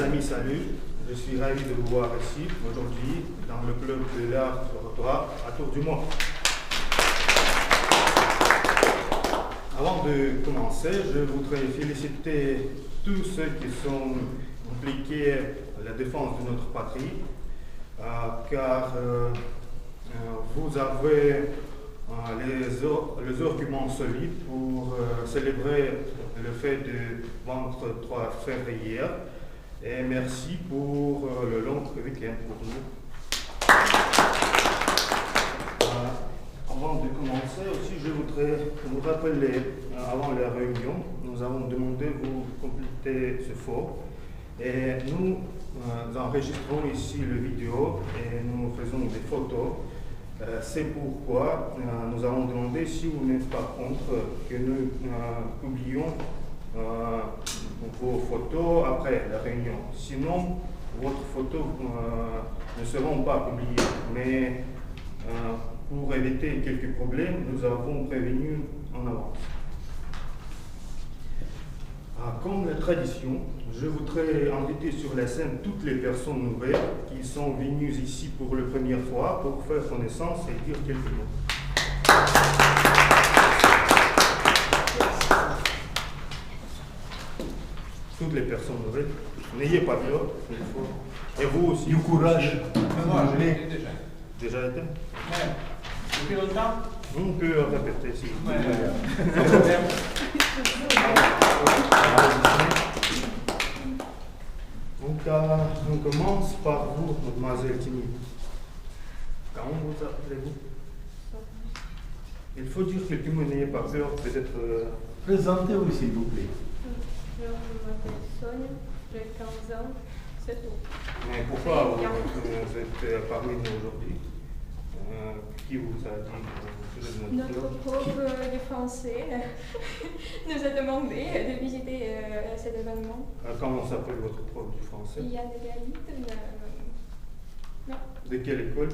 amis, salut. Je suis ravi de vous voir ici aujourd'hui dans le club de l'art oratoire à Tours du Mont. Avant de commencer, je voudrais féliciter tous ceux qui sont impliqués à la défense de notre patrie, car vous avez les arguments solides pour célébrer le fait du 23 février hier. Et merci pour le long week-end pour nous. Avant de commencer aussi, je voudrais vous rappeler, avant la réunion, nous avons demandé de vous compléter ce fort. Et nous enregistrons ici le vidéo et nous faisons des photos. C'est pourquoi nous avons demandé, si vous n'êtes pas contre, que nous publions vos photos après la réunion. Sinon, votre photos ne seront pas publiées. Mais pour éviter quelques problèmes, nous avons prévenu en avance. Comme la tradition, je voudrais inviter sur la scène toutes les personnes nouvelles qui sont venues ici pour la première fois pour faire connaissance et dire quelques mots. Toutes les personnes nouvelles, n'ayez pas peur, il faut. Et vous aussi. Du courage. Moi, je l'ai Déjà été? Ouais. Depuis longtemps? On peut répéter si vous voulez. Donc, on commence par vous, mademoiselle Timide. Comment vous appelez-vous? Il faut dire quelques mots, n'ayez pas peur, peut-être. Présentez-vous, s'il vous plaît. Je m'appelle Sonia, j'ai 15 ans, c'est tout. Mais pourquoi vous êtes parmi nous aujourd'hui? Qui vous a dit Notre prof de français nous a demandé de visiter cet événement. Comment s'appelle votre prof du français? Il y a des galites, non. De quelle école?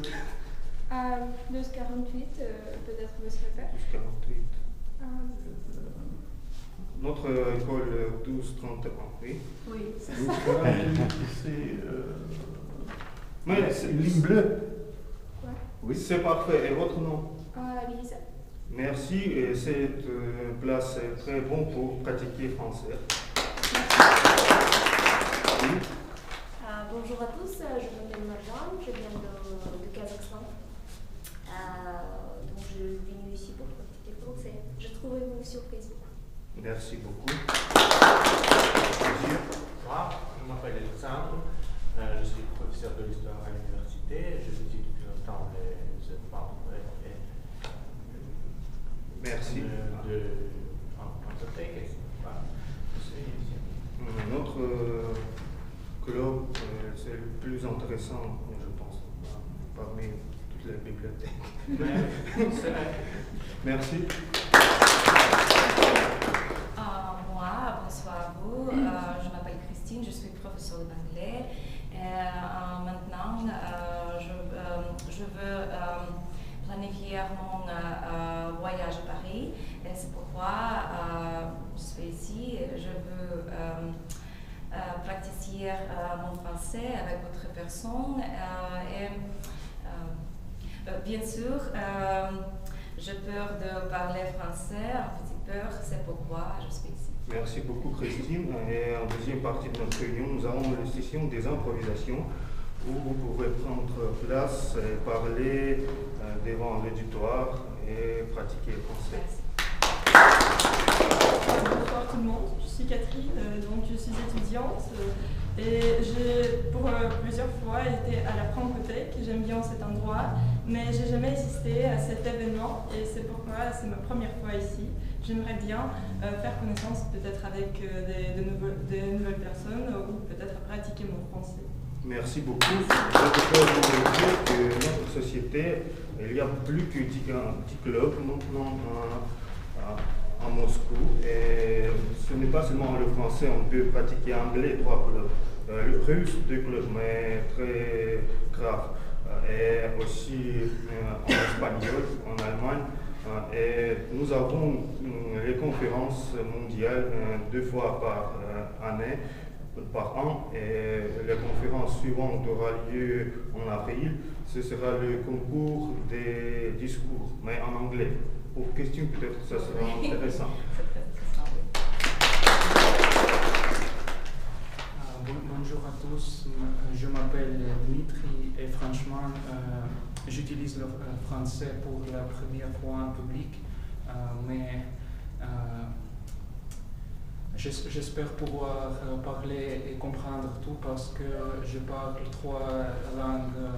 À 1248, peut-être vous serez fait. 1248. Notre école 1231, oui. Oui, c'est Vous ça. Mais c'est une ligne bleue. Ouais. oui, c'est parfait. Et votre nom? Lisa. Merci. Et cette place est très bonne pour pratiquer français. Oui. Bonjour à tous, je m'appelle Marwan, je viens de Kazakhstan. Donc je suis venue ici pour pratiquer français. Je trouvais vous sur Facebook. Merci beaucoup. Moi, je m'appelle Alexandre, je suis professeur de l'histoire à l'université, je visite depuis longtemps les événements Merci. en bibliothèque. Notre club, c'est le plus intéressant, je pense, parmi toutes les bibliothèques. C'est vrai. Merci. Moi, bonsoir à vous. Je m'appelle Christine, je suis professeure d'anglais. Maintenant, je veux planifier mon voyage à Paris. Et c'est pourquoi je suis ici. Je veux pratiquer mon français avec votre personne. Bien sûr, j'ai peur de parler français, un petit peu, c'est pourquoi je suis ici. Merci beaucoup Christine. Et en deuxième partie de notre réunion, nous avons la session des improvisations où vous pouvez prendre place et parler devant l'auditoire et pratiquer le français. Merci. Bonsoir tout le monde, je suis Catherine, donc je suis étudiante et j'ai pour plusieurs fois été à la Francothèque, j'aime bien cet endroit, mais j'ai jamais assisté à cet événement et c'est pourquoi c'est ma première fois ici. J'aimerais bien faire connaissance peut-être avec des nouvelles personnes ou peut-être pratiquer mon français. Merci beaucoup. Je voudrais vous dire que dans notre société, il y a plus qu'un petit club maintenant à Moscou. Et ce n'est pas seulement le français, on peut pratiquer anglais, 3 clubs. Le russe, 2 clubs, mais très grave. Et aussi en espagnol, en Allemagne. Et nous avons les conférences mondiales 2 fois par année par an et la conférence suivante aura lieu en avril. Ce sera le concours des discours, mais en anglais. Pour questions, peut-être ça sera intéressant. Bonjour à tous, je m'appelle Dmitri et franchement, j'utilise le français pour la première fois en public, mais j'espère pouvoir parler et comprendre tout parce que je parle 3 langues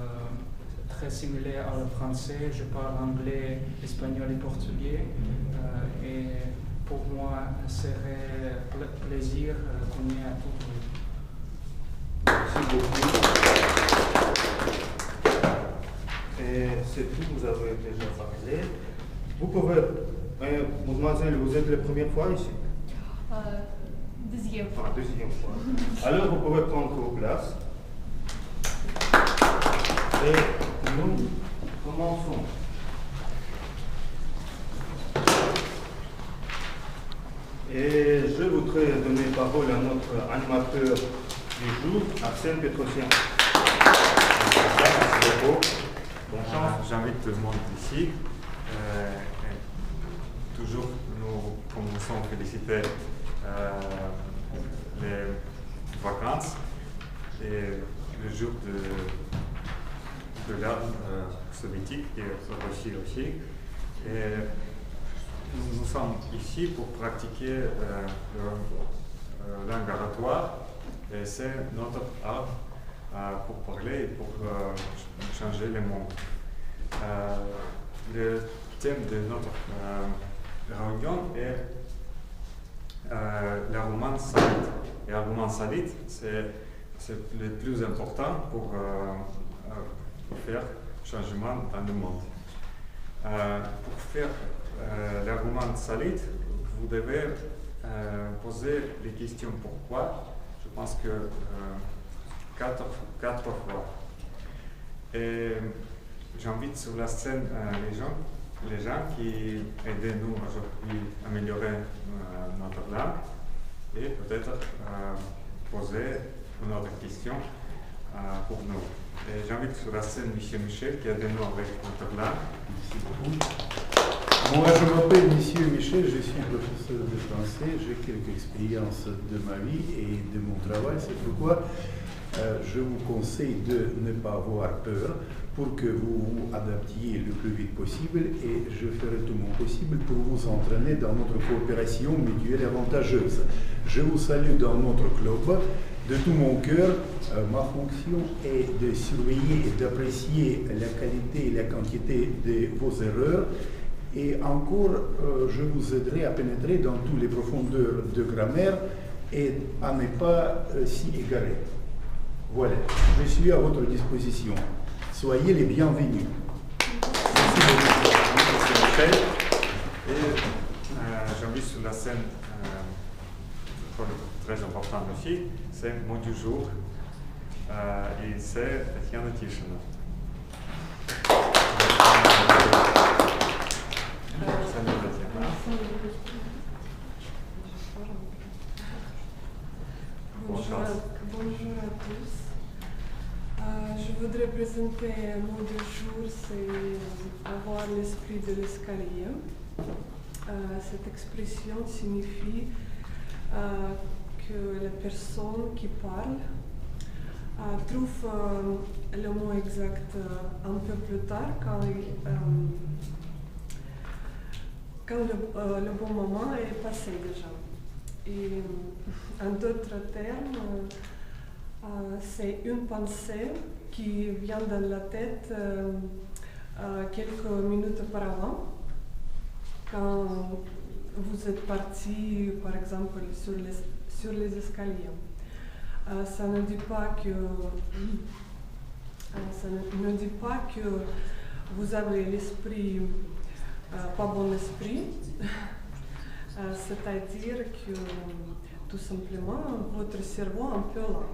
très similaires au français. Je parle anglais, espagnol et portugais. Et pour moi, serait plaisir qu'on ait à tout. Merci beaucoup. Et c'est tout, vous avez déjà parlé. Vous pouvez, mademoiselle, vous êtes la première fois ici? Deuxième fois. Enfin, deuxième fois. Alors vous pouvez prendre vos places. Et nous commençons. Et je voudrais donner parole à notre animateur du jour, Arsène Petrosian. Merci beaucoup. Bonne chance. J'invite tout le monde ici. Toujours, nous commençons à féliciter les vacances et le jour de l'art soviétique qui est aussi. Et nous sommes ici pour pratiquer la langue oratoire et c'est notre art pour parler et pour changer le monde. Le thème de notre réunion est la romance salite. Et la romance salite, c'est le plus important pour faire changement dans le monde. Pour faire la romance salite, vous devez poser les questions pourquoi. Je pense que 4 fois. Et j'invite sur la scène les gens qui aident nous aujourd'hui à améliorer notre langue et peut-être poser une autre question pour nous. Et j'invite sur la scène Michel qui aide nous avec notre langue. Merci beaucoup. Moi, je m'appelle Monsieur Michel, je suis professeur de français, j'ai quelques expériences de ma vie et de mon travail, c'est pourquoi je vous conseille de ne pas avoir peur pour que vous vous adaptiez le plus vite possible et je ferai tout mon possible pour vous entraîner dans notre coopération mutuelle avantageuse. Je vous salue dans notre club. De tout mon cœur, ma fonction est de surveiller et d'apprécier la qualité et la quantité de vos erreurs. Et encore, je vous aiderai à pénétrer dans toutes les profondeurs de grammaire et à ne pas s'y égarer. Voilà, je suis à votre disposition. Soyez les bienvenus. Merci beaucoup, Michel. Et j'invite sur la scène très important aussi, c'est mot du jour. Et c'est Tatiana Tishina. Salut Tatiana. Bonjour à tous. Je voudrais présenter un mot du jour, c'est avoir l'esprit de l'escalier. Cette expression signifie que la personne qui parle trouve le mot exact un peu plus tard quand le bon moment est passé déjà. Et en d'autres termes, c'est une pensée qui vient dans la tête quelques minutes auparavant, quand vous êtes parti, par exemple, sur les escaliers. Ça ne dit pas que vous avez l'esprit, pas bon esprit, c'est-à-dire que tout simplement votre cerveau est un peu lent.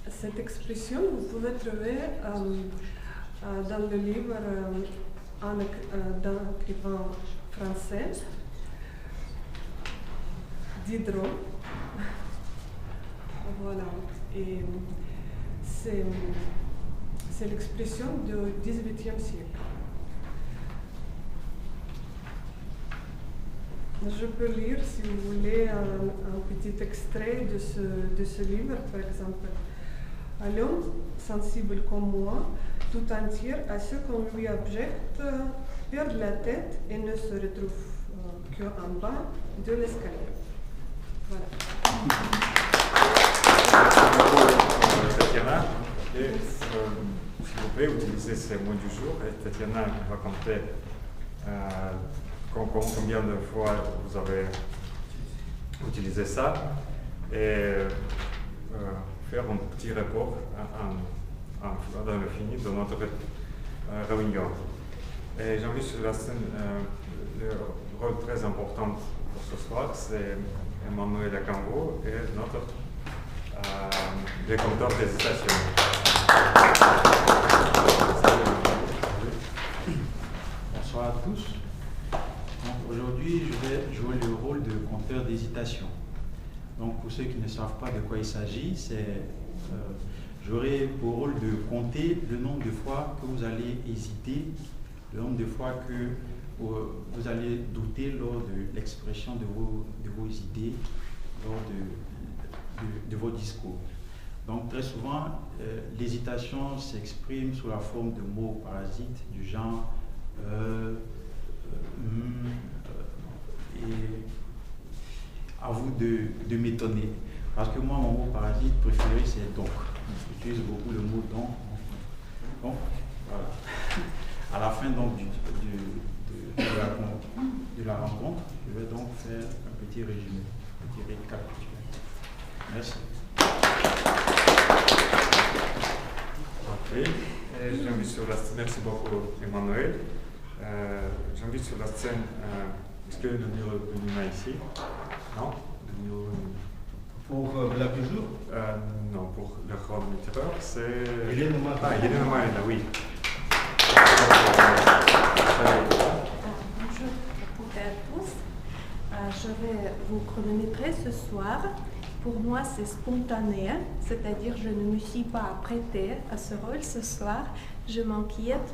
Cette expression, vous pouvez trouver dans le livre d'un écrivain français Diderot. Voilà. Et c'est l'expression du XVIIIe siècle. Je peux lire, si vous voulez, un petit extrait de ce livre, par exemple. L'homme, sensible comme moi, tout entier à ce qu'on lui objecte, perd la tête et ne se retrouve qu'en bas de l'escalier. Voilà. Tatiana, et s'il vous plaît, utilisez ces mots du jour. Et Tatiana va compter combien de fois vous avez utilisé ça et faire un petit rapport dans le fini de notre réunion. Et j'ai envie sur la scène, le rôle très important pour ce soir, c'est Emmanuel Akambo et notre décompteur des citations. Bonsoir à tous. Aujourd'hui, je vais jouer le rôle de compteur d'hésitation. Donc, pour ceux qui ne savent pas de quoi il s'agit, j'aurai pour rôle de compter le nombre de fois que vous allez hésiter, le nombre de fois que vous allez douter lors de l'expression de vos idées, lors de vos discours. Donc, très souvent, l'hésitation s'exprime sous la forme de mots parasites du genre et à vous de m'étonner. Parce que moi, mon mot parasite préféré, c'est donc. J'utilise beaucoup le mot donc. Donc, voilà. À la fin donc, de la rencontre, je vais donc faire un petit résumé, un petit récapitulatif. Merci. Ok. J'invite sur la scène, merci beaucoup Emmanuel. J'invite sur la scène, est-ce que le numéro de Nima ici? Non? Pour la du jour? Non, pour le rôle littéraire, c'est... Hélène Omar. Ah, Hélène Omar est là, oui. Bonjour à toutes et à tous. Je vais vous chronométrer ce soir. Pour moi, c'est spontané, c'est-à-dire je ne me suis pas apprêtée à ce rôle ce soir. Je m'inquiète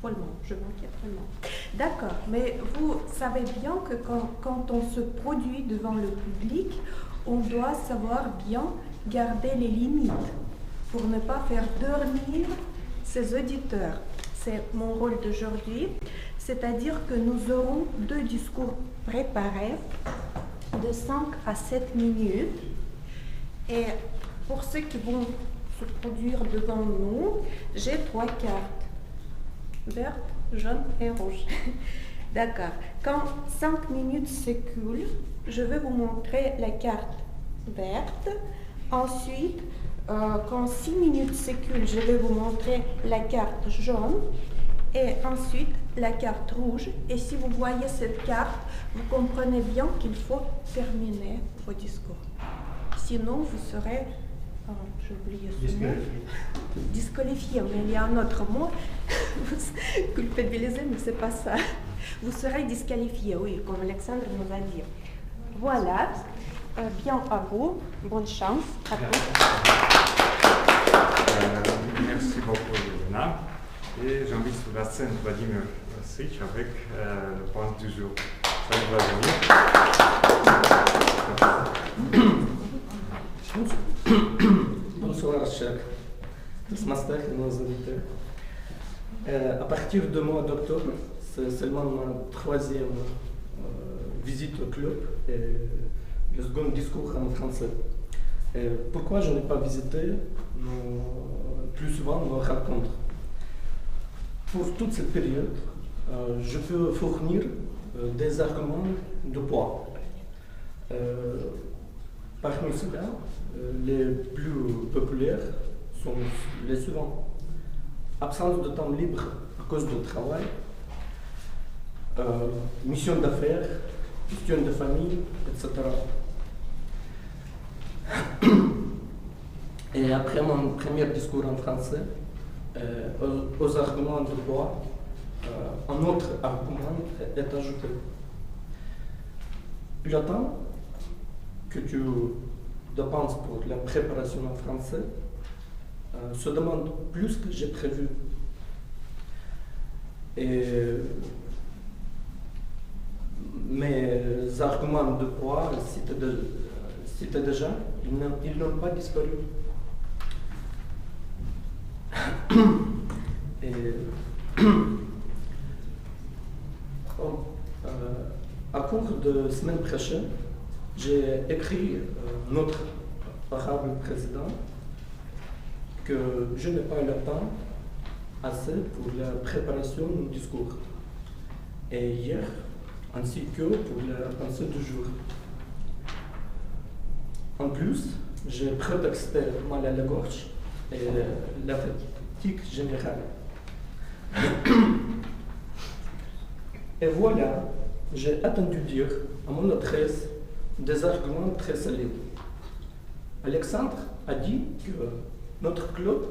follement. D'accord, mais vous savez bien que quand on se produit devant le public, on doit savoir bien garder les limites pour ne pas faire dormir ses auditeurs. C'est mon rôle d'aujourd'hui, c'est-à-dire que nous aurons 2 discours préparés de 5 à 7 minutes. Et pour ceux qui vont se produire devant nous, j'ai 3 cartes, verte, jaune et rouge. D'accord. Quand 5 minutes s'écoulent, je vais vous montrer la carte verte. Ensuite, quand 6 minutes s'écoulent, je vais vous montrer la carte jaune. Et ensuite, la carte rouge. Et si vous voyez cette carte, vous comprenez bien qu'il faut terminer vos discours. Sinon, vous serez... j'ai oublié ce mot. Disqualifié, mais il y a un autre mot. Culpabilisé, mais c'est pas ça. Vous serez disqualifié, oui, comme Alexandre nous a dit. Voilà. Bien à vous. Bonne chance à tous. Merci beaucoup, Elena. Et j'invite sur la scène Vladimir Sitch avec le point du jour. Salut Vladimir. Bonsoir, chers masters et nos invités. À partir du mois d'octobre, c'est seulement ma 3e visite au club et le second discours en français. Et pourquoi je n'ai pas visité plus souvent nos rencontres? Pour toute cette période, je peux fournir des arguments de poids. Parmi ceux-là, les plus populaires sont les suivants. Absence de temps libre à cause du travail, mission d'affaires, question de famille, etc. Et après mon premier discours en français, aux arguments de poids, un autre argument est ajouté. Le temps que tu dépenses pour la préparation en français se demande plus que j'ai prévu. Et mes arguments de poids, c'était déjà, ils n'ont pas disparu. Et à cours de semaine prochaine, j'ai écrit notre honorable président que je n'ai pas le temps assez pour la préparation du discours. Et hier, ainsi que pour la pensée du jour. En plus, j'ai prétexté mal à la gorge et la fatigue générale. Et voilà, j'ai attendu dire à mon adresse des arguments très solides. Alexandre a dit que notre club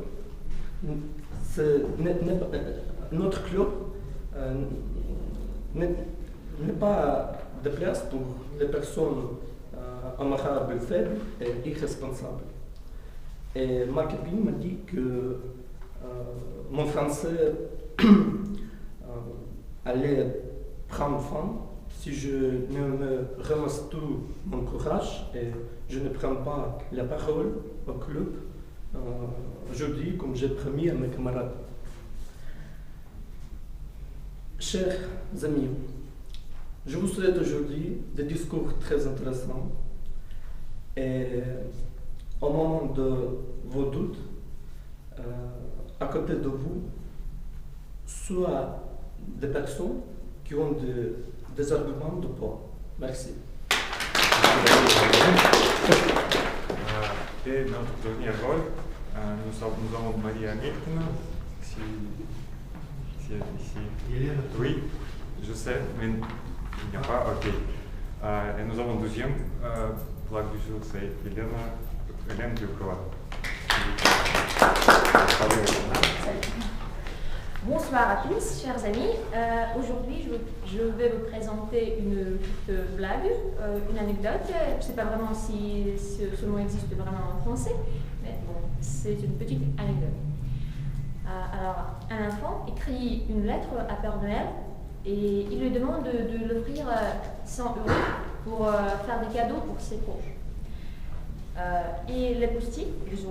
n'est pas de place pour les personnes amarrables, faibles et irresponsables. Et ma copine m'a dit que mon français allait prendre fin si je ne me ramasse tout mon courage et je ne prends pas la parole au club aujourd'hui comme j'ai promis à mes camarades. Chers amis, je vous souhaite aujourd'hui des discours très intéressants et au moment de vos doutes, à côté de vous, soit des personnes qui ont des arguments de poids. Merci. Et notre dernier rôle, nous avons Maria Mirkina, si elle est ici. Oui, je sais, mais il n'y a pas, ok. Et nous avons deuxième plaque du jour, c'est Hélène Ducroix. Bonsoir à tous, chers amis. Aujourd'hui, je vais vous présenter une petite blague, une anecdote. Je ne sais pas vraiment si ce mot existe vraiment en français, mais bon, c'est une petite anecdote. Alors, un enfant écrit une lettre à Père Noël et il lui demande de l'offrir 100 € pour faire des cadeaux pour ses proches. Et les postiers, ils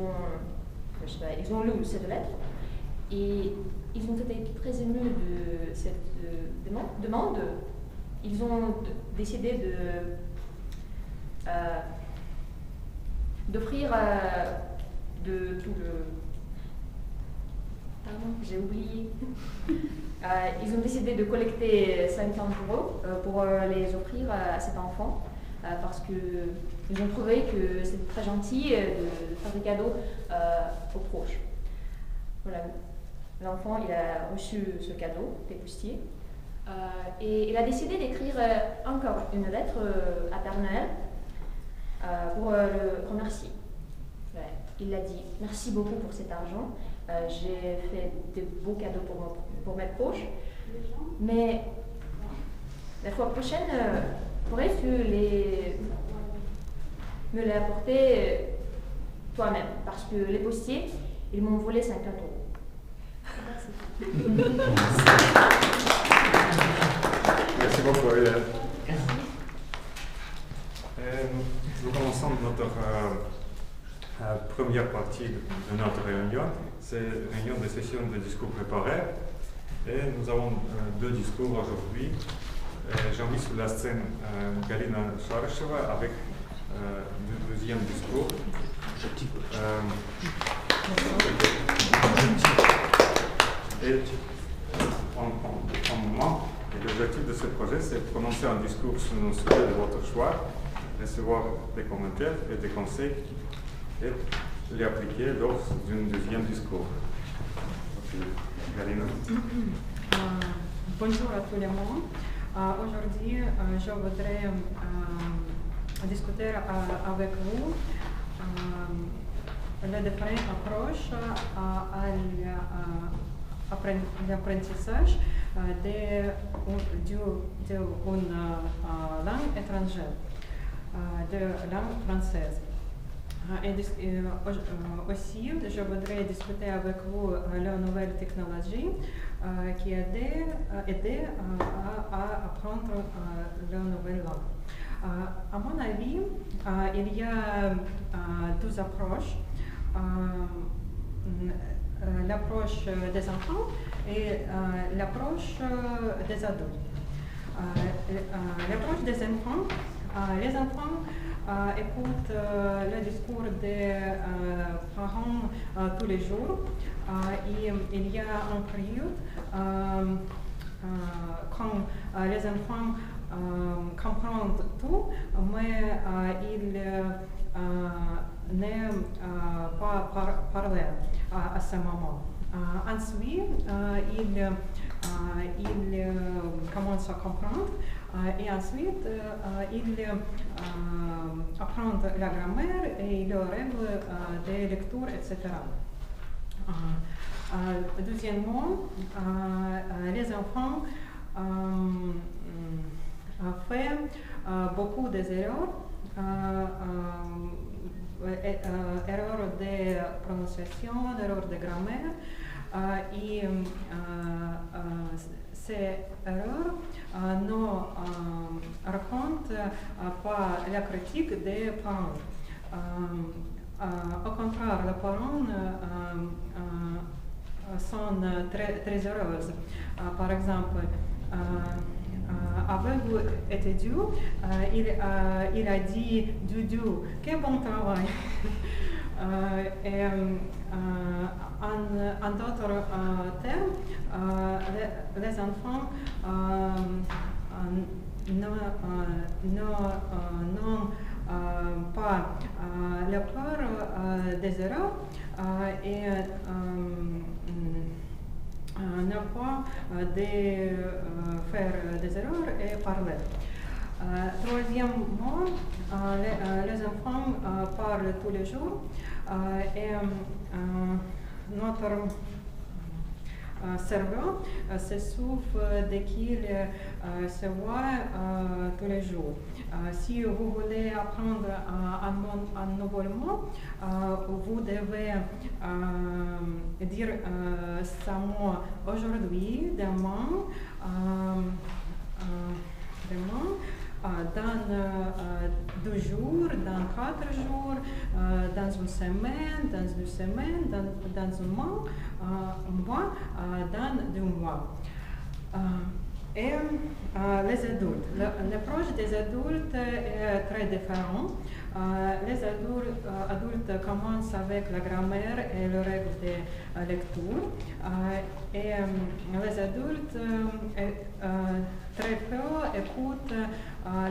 ont lu cette lettre et ils ont été très émus de cette demande. Ils ont décidé d'offrir de tout le... Pardon, j'ai oublié. Ils ont décidé de collecter 50 € pour les offrir à cet enfant parce qu'ils ont trouvé que c'était très gentil de faire des cadeaux aux proches. Voilà. L'enfant, il a reçu ce cadeau des postiers et il a décidé d'écrire encore une lettre à Père Noël pour le remercier. Il a dit « Merci beaucoup pour cet argent, j'ai fait de beaux cadeaux pour mes proches, mais la fois prochaine, pourrais-tu me les apporter toi-même, parce que les postiers, ils m'ont volé 50 €. Merci beaucoup, Hélène. Nous commençons notre première partie de notre réunion. C'est une réunion de session de discours préparés. Et nous avons deux discours aujourd'hui. J'ai mis sur la scène Galina Sharasheva avec le deuxième discours. Et en moment, l'objectif de ce projet, c'est de prononcer un discours sur un sujet de votre choix, recevoir des commentaires et des conseils et les appliquer lors d'un deuxième discours. Galina. Bonjour à tout le monde. Aujourd'hui, je voudrais discuter avec vous les différentes approches à l'apprentissage d'une langue étrangère. de langue française. Aussi, je voudrais discuter avec vous la nouvelle technologie qui aide à apprendre la nouvelle langue. À mon avis, il y a deux approches. L'approche des enfants et l'approche des adultes. L'approche des enfants, les enfants écoutent le discours des parents tous les jours. Et il y a une période quand les enfants comprennent tout, mais ils n'aiment pas parler à ce moment. Ensuite, ils commencent à comprendre et ensuite ils apprennent la grammaire et les règles de lecture, etc. Deuxièmement, les enfants font beaucoup d'erreurs. Erreurs de prononciation, erreurs de grammaire et ces erreurs ne racontent pas la critique des parents. Au contraire, les parents sont très heureux. Par exemple, avez-vous étudié? Il a dit Doudou, quel bon travail. Et en d'autres termes, les enfants n'ont pas la peur des erreurs et n'ont pas de faire des erreurs et parler. Troisièmement, les enfants parlent tous les jours et notre cerveau se souffle dès qu'il se voit tous les jours. Si vous voulez apprendre un nouveau mot, vous devez dire ce mot aujourd'hui, demain, dans 2 jours, dans 4 jours, dans une semaine, dans 2 semaines, dans un mois, dans 2 mois. Et les adultes. L'approche des adultes est très différente. Les adultes commencent avec la grammaire et les règles de lecture. Et les adultes très peu écoutent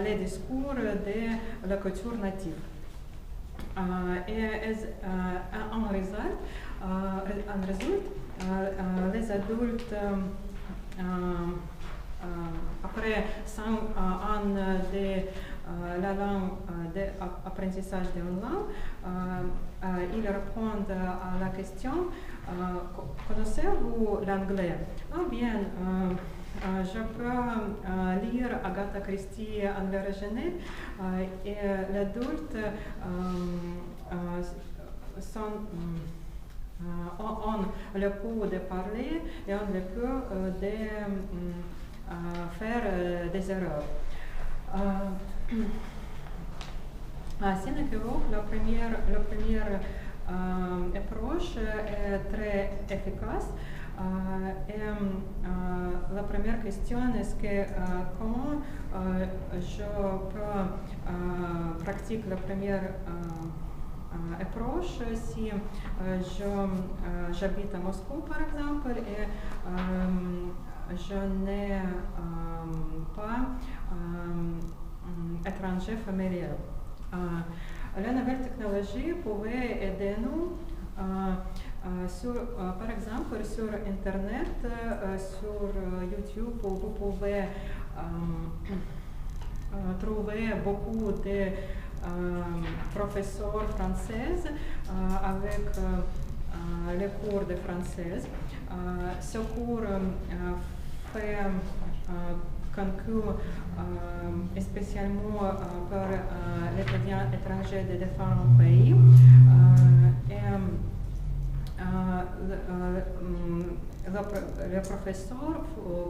les discours de la culture native. Et en résulte, les adultes après 5 ans de la langue, d'apprentissage de une langue, ils répondent à la question connaissez-vous l'anglais? Oh bien, je peux lire Agatha Christie, Anglais originel, et l'adulte on le peut de parler et on le peut de faire des erreurs. À Sénégal, la première approche est très efficace. Et la première question est que comment je peux pratiquer la première approche si j'habite à Moscou par exemple et je n'ai pas étranger familial. La nouvelle technologie pouvait aider nous par exemple sur Internet, sur YouTube, vous pouvez trouver beaucoup de professeurs français avec les cours de français. Ce cours fait concours spécialement pour les étudiants étrangers de différents pays. Le professeur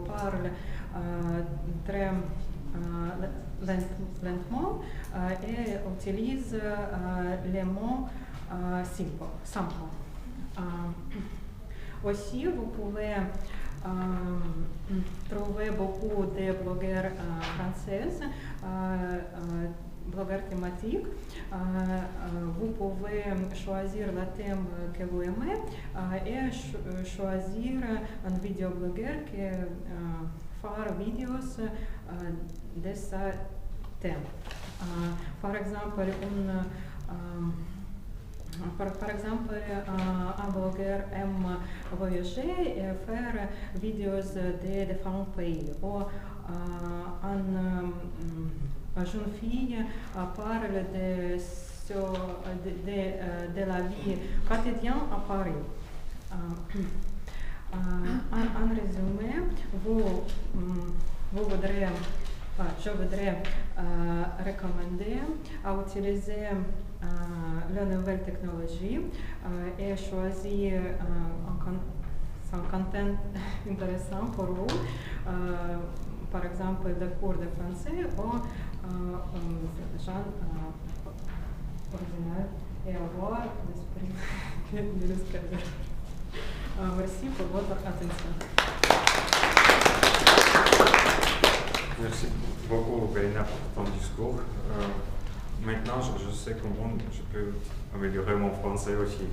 parle très lentement et utilise les mots simples. Aussi, vous pouvez trouver beaucoup de blogueurs françaises, blogueurs thématiques. Vous pouvez choisir le thème que vous aimez et choisir un vidéoblogueur qui fait vidéos de ce thème. Par exemple, un blogueur aime voyager et faire vidéos de différents pays. Ou une jeune fille parle de la vie quotidienne à Paris. En résumé, je voudrais recommander à utiliser la nouvelle technologie et choisir un contenu intéressant pour vous, par exemple des cours de français ou genre original et avoir l'esprit de l'escalier. Merci pour votre attention. Merci beaucoup, Verena, pour ton discours. Maintenant, je sais comment je peux améliorer mon français aussi.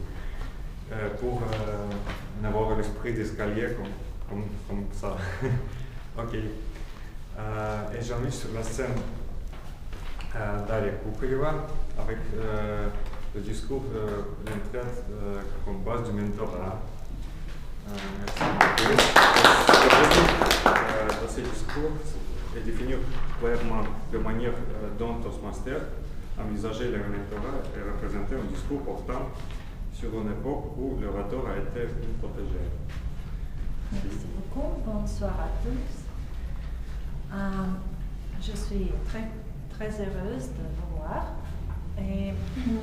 Pour avoir l'esprit d'escalier comme ça. Ok. Et j'ai mis sur la scène Daria Kuprieva avec le discours l'entraide comme base du mentorat. Merci beaucoup. Dans ce discours, et définir clairement de manière dont Toastmaster envisager le mentorat et représenter un discours portant sur une époque où l'orateur a été plus protégé. Merci beaucoup. Bonsoir à tous. Je suis très heureuse de vous voir. Et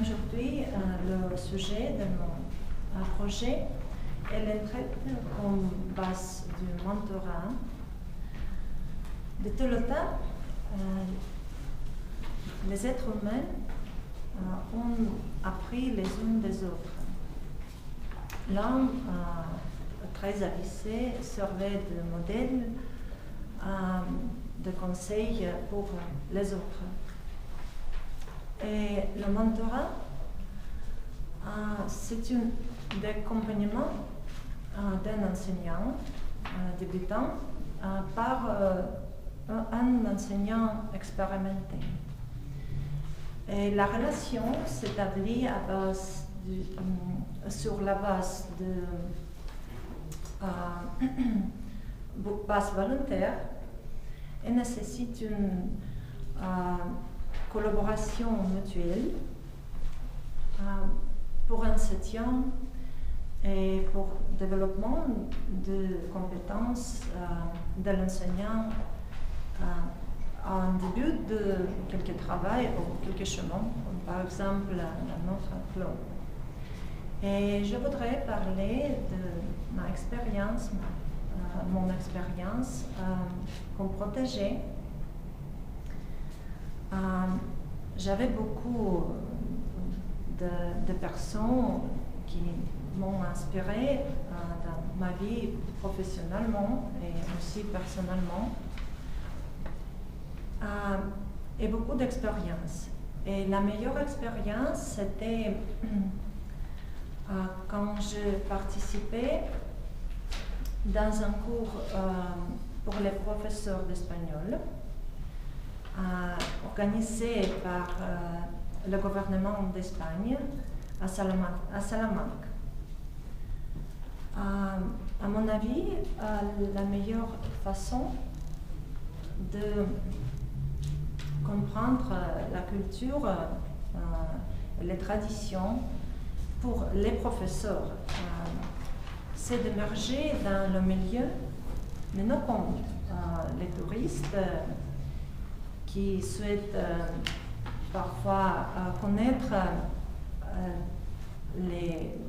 aujourd'hui, le sujet de mon projet est l'entraide comme base du mentorat. De tout le temps, les êtres humains ont appris les uns des autres. L'homme très avisé servait de modèle, de conseil pour les autres. Et le mentorat, c'est un accompagnement d'un enseignant débutant par un enseignant expérimenté. Et la relation s'établit sur la base de base volontaire et nécessite une collaboration mutuelle pour un soutien et pour le développement de compétences de l'enseignant en début de quelque travail ou quelque chemin, comme par exemple notre club. Et je voudrais parler de mon expérience comme protégée. J'avais beaucoup de personnes qui m'ont inspirée dans ma vie professionnellement et aussi personnellement. Et beaucoup d'expériences. Et la meilleure expérience, c'était quand je participais dans un cours pour les professeurs d'espagnol, organisé par le gouvernement d'Espagne à Salamanque. À mon avis, la meilleure façon de comprendre la culture et les traditions pour les professeurs, c'est d'émerger dans le milieu de nos comptes, les touristes qui souhaitent parfois connaître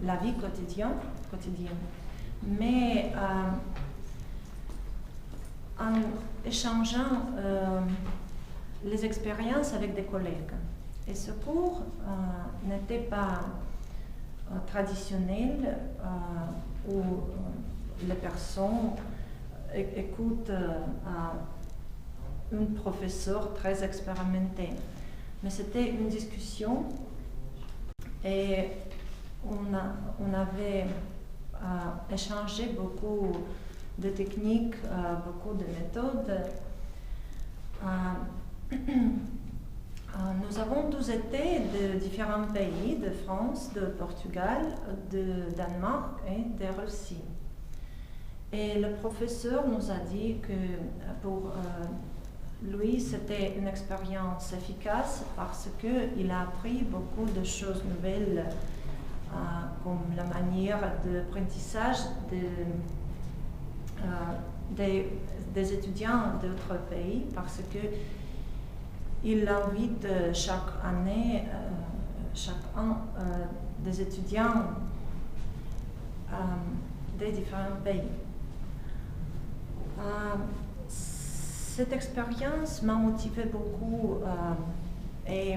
la vie quotidienne. Mais en échangeant les expériences avec des collègues. Et ce cours n'était pas traditionnel où les personnes écoutent un professeur très expérimenté. Mais c'était une discussion et on avait échangé beaucoup de techniques, beaucoup de méthodes. Nous avons tous été de différents pays, de France, de Portugal, de Danemark et de Russie. Et le professeur nous a dit que pour lui, c'était une expérience efficace parce qu'il a appris beaucoup de choses nouvelles, comme la manière d'apprentissage des étudiants d'autres pays, parce que il invite chaque année des étudiants des différents pays. Cette expérience m'a motivée beaucoup et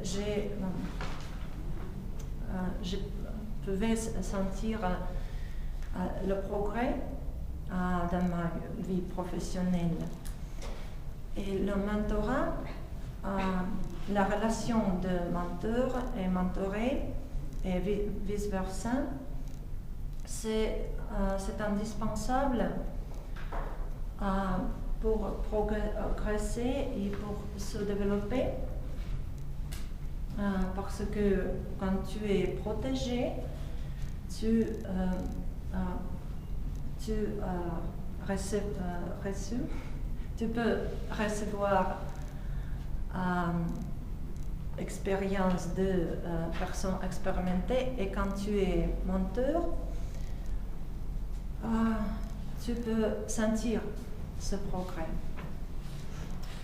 je pouvais sentir le progrès dans ma vie professionnelle. Et le mentorat, la relation de mentor et mentoré et vice-versa, c'est indispensable pour progresser et pour se développer. Parce que quand tu es protégé, tu peux recevoir expérience de personnes expérimentées et quand tu es menteur, tu peux sentir ce progrès.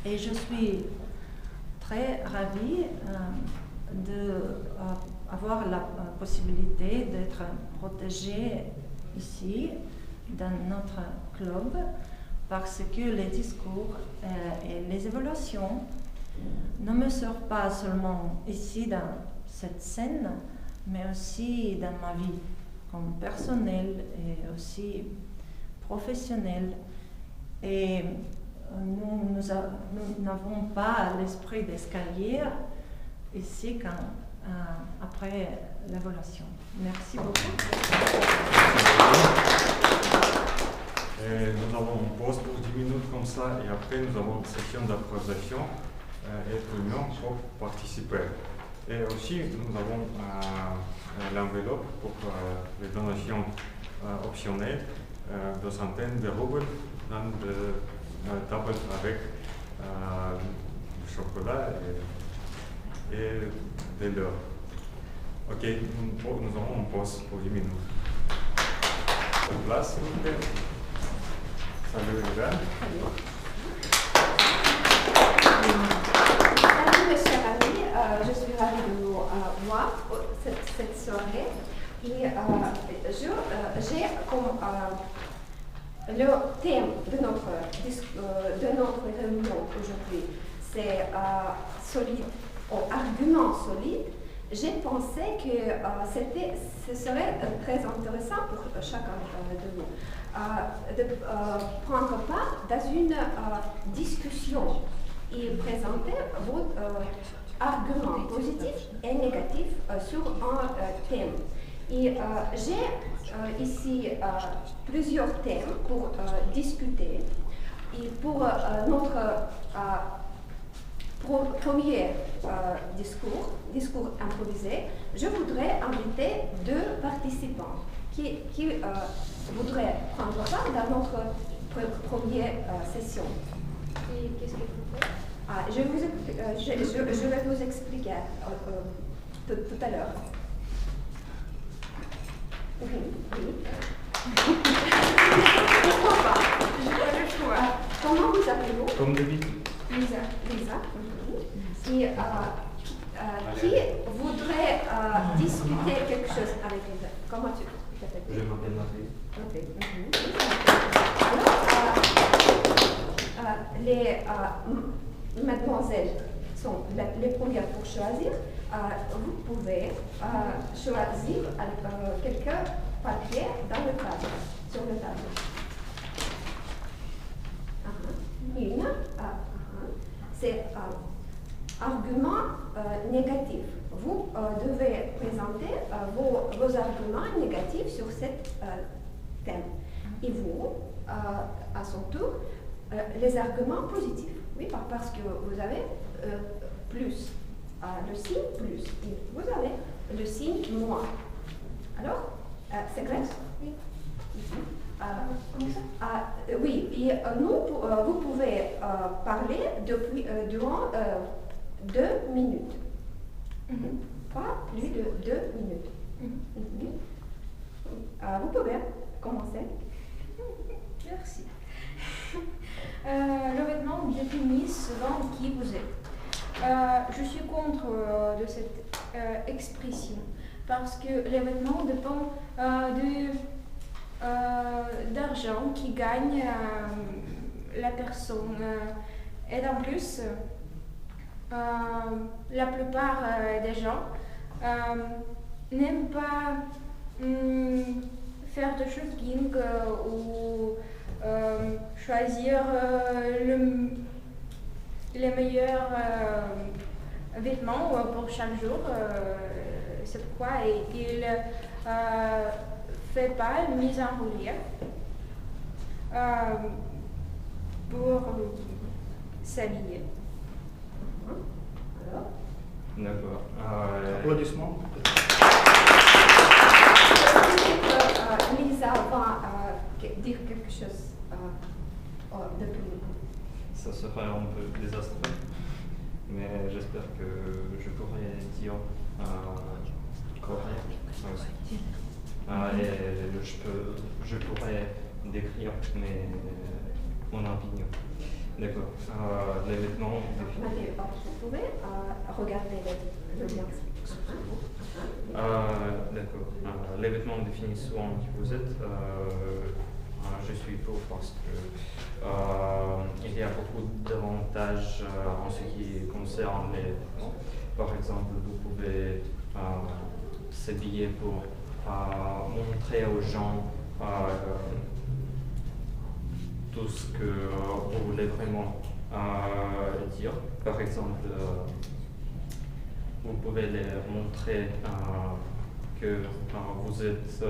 Et je suis très ravie d'avoir la possibilité d'être protégée ici, dans notre club, parce que les discours et les évaluations ne me servent pas seulement ici dans cette scène, mais aussi dans ma vie comme personnelle et aussi professionnelle. Et nous n'avons pas l'esprit d'escalier ici après l'évaluation. Merci beaucoup. Et nous avons une pause pour 10 minutes comme ça et après nous avons une session d'improvisation et tout le monde peut participer. Et aussi nous avons l'enveloppe pour les donations optionnelles de centaines de roubles dans la table avec du chocolat et de l'heure. Ok, nous avons une pause pour 10 minutes. Place, s'il vous plaît. Salut, Hélène. Salut, mes chers amis. Je suis ravie de vous voir cette soirée. Et j'ai comme le thème de notre réunion aujourd'hui, c'est solide, ou argument solide. J'ai pensé que ce serait très intéressant pour chacun de nous de prendre part dans une discussion et présenter vos arguments positifs et négatifs sur un thème. Et j'ai ici plusieurs thèmes pour discuter. Et pour notre premier discours improvisé, je voudrais inviter deux participants qui voudraient prendre part dans notre première session. Qu'est-ce qu'il faut faire? Je vais vous expliquer tout à l'heure. Oui. Pourquoi pas? Je n'ai pas le choix. Comment vous appelez-vous? Comme d'habitude. Lisa. Lisa. Et qui voudrait discuter quelque chose avec Lisa? Comment tu t'appelles? Je m'appelle Marie. Ok. Alors, les mademoiselles sont les premières pour choisir. Vous pouvez choisir quelques papiers dans le tableau, sur le tableau. Une, c'est argument négatif. Vous devez présenter vos arguments négatifs sur cet thème. Et vous, à son tour, les arguments positifs. Oui, parce que vous avez plus, le signe plus, et vous avez le signe moins. Alors, c'est clair? Oui. Oui, et vous pouvez parler durant 2 minutes. Pas plus de 2 minutes. Vous pouvez commencer. Merci. Le vêtement définit selon qui vous êtes. Je suis contre de cette expression parce que les vêtements dépendent d'argent qui gagne la personne. Et en plus, la plupart des gens n'aiment pas faire de shopping ou choisir les meilleurs vêtements pour chaque jour. C'est pourquoi il ne fait pas une mise en relief pour s'habiller. D'accord. Applaudissements. Lisa va dire quelque chose de plus. Ça serait un peu désastreux, mais j'espère que je pourrai dire correct aussi. Et je pourrais décrire mon opinion. D'accord. Les vêtements. Vous pouvez regarder le lien. D'accord. Les vêtements définissent souvent qui vous êtes. Je suis pour parce que il y a beaucoup d'avantages en ce qui concerne les vêtements. Par exemple, vous pouvez s'habiller pour montrer aux gens tout ce que vous voulez vraiment dire. Par exemple, vous pouvez leur montrer que vous êtes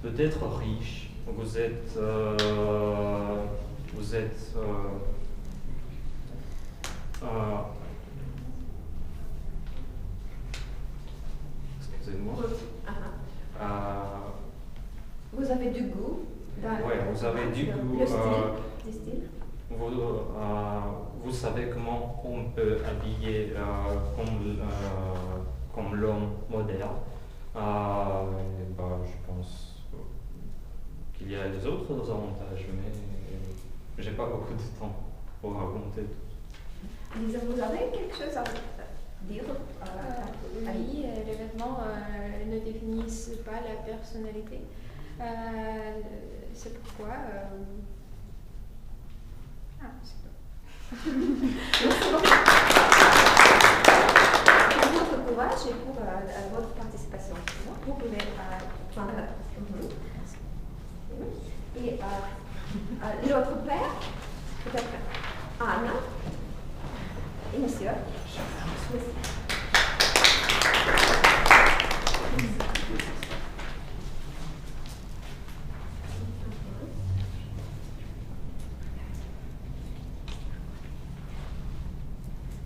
peut-être riche, vous êtes excusez-moi. Vous avez du goût. Oui, vous avez du goût. Le style. Vous savez comment on peut habiller comme l'homme moderne. Je pense qu'il y a les autres avantages, mais j'ai pas beaucoup de temps pour raconter tout. Lisa, vous avez quelque chose à dire? Oui, les vêtements ne définissent pas la personnalité. C'est pourquoi... c'est bon. Pour votre courage et pour votre participation. Vous pouvez prendre... Et l'autre père, peut-être Anna, et monsieur.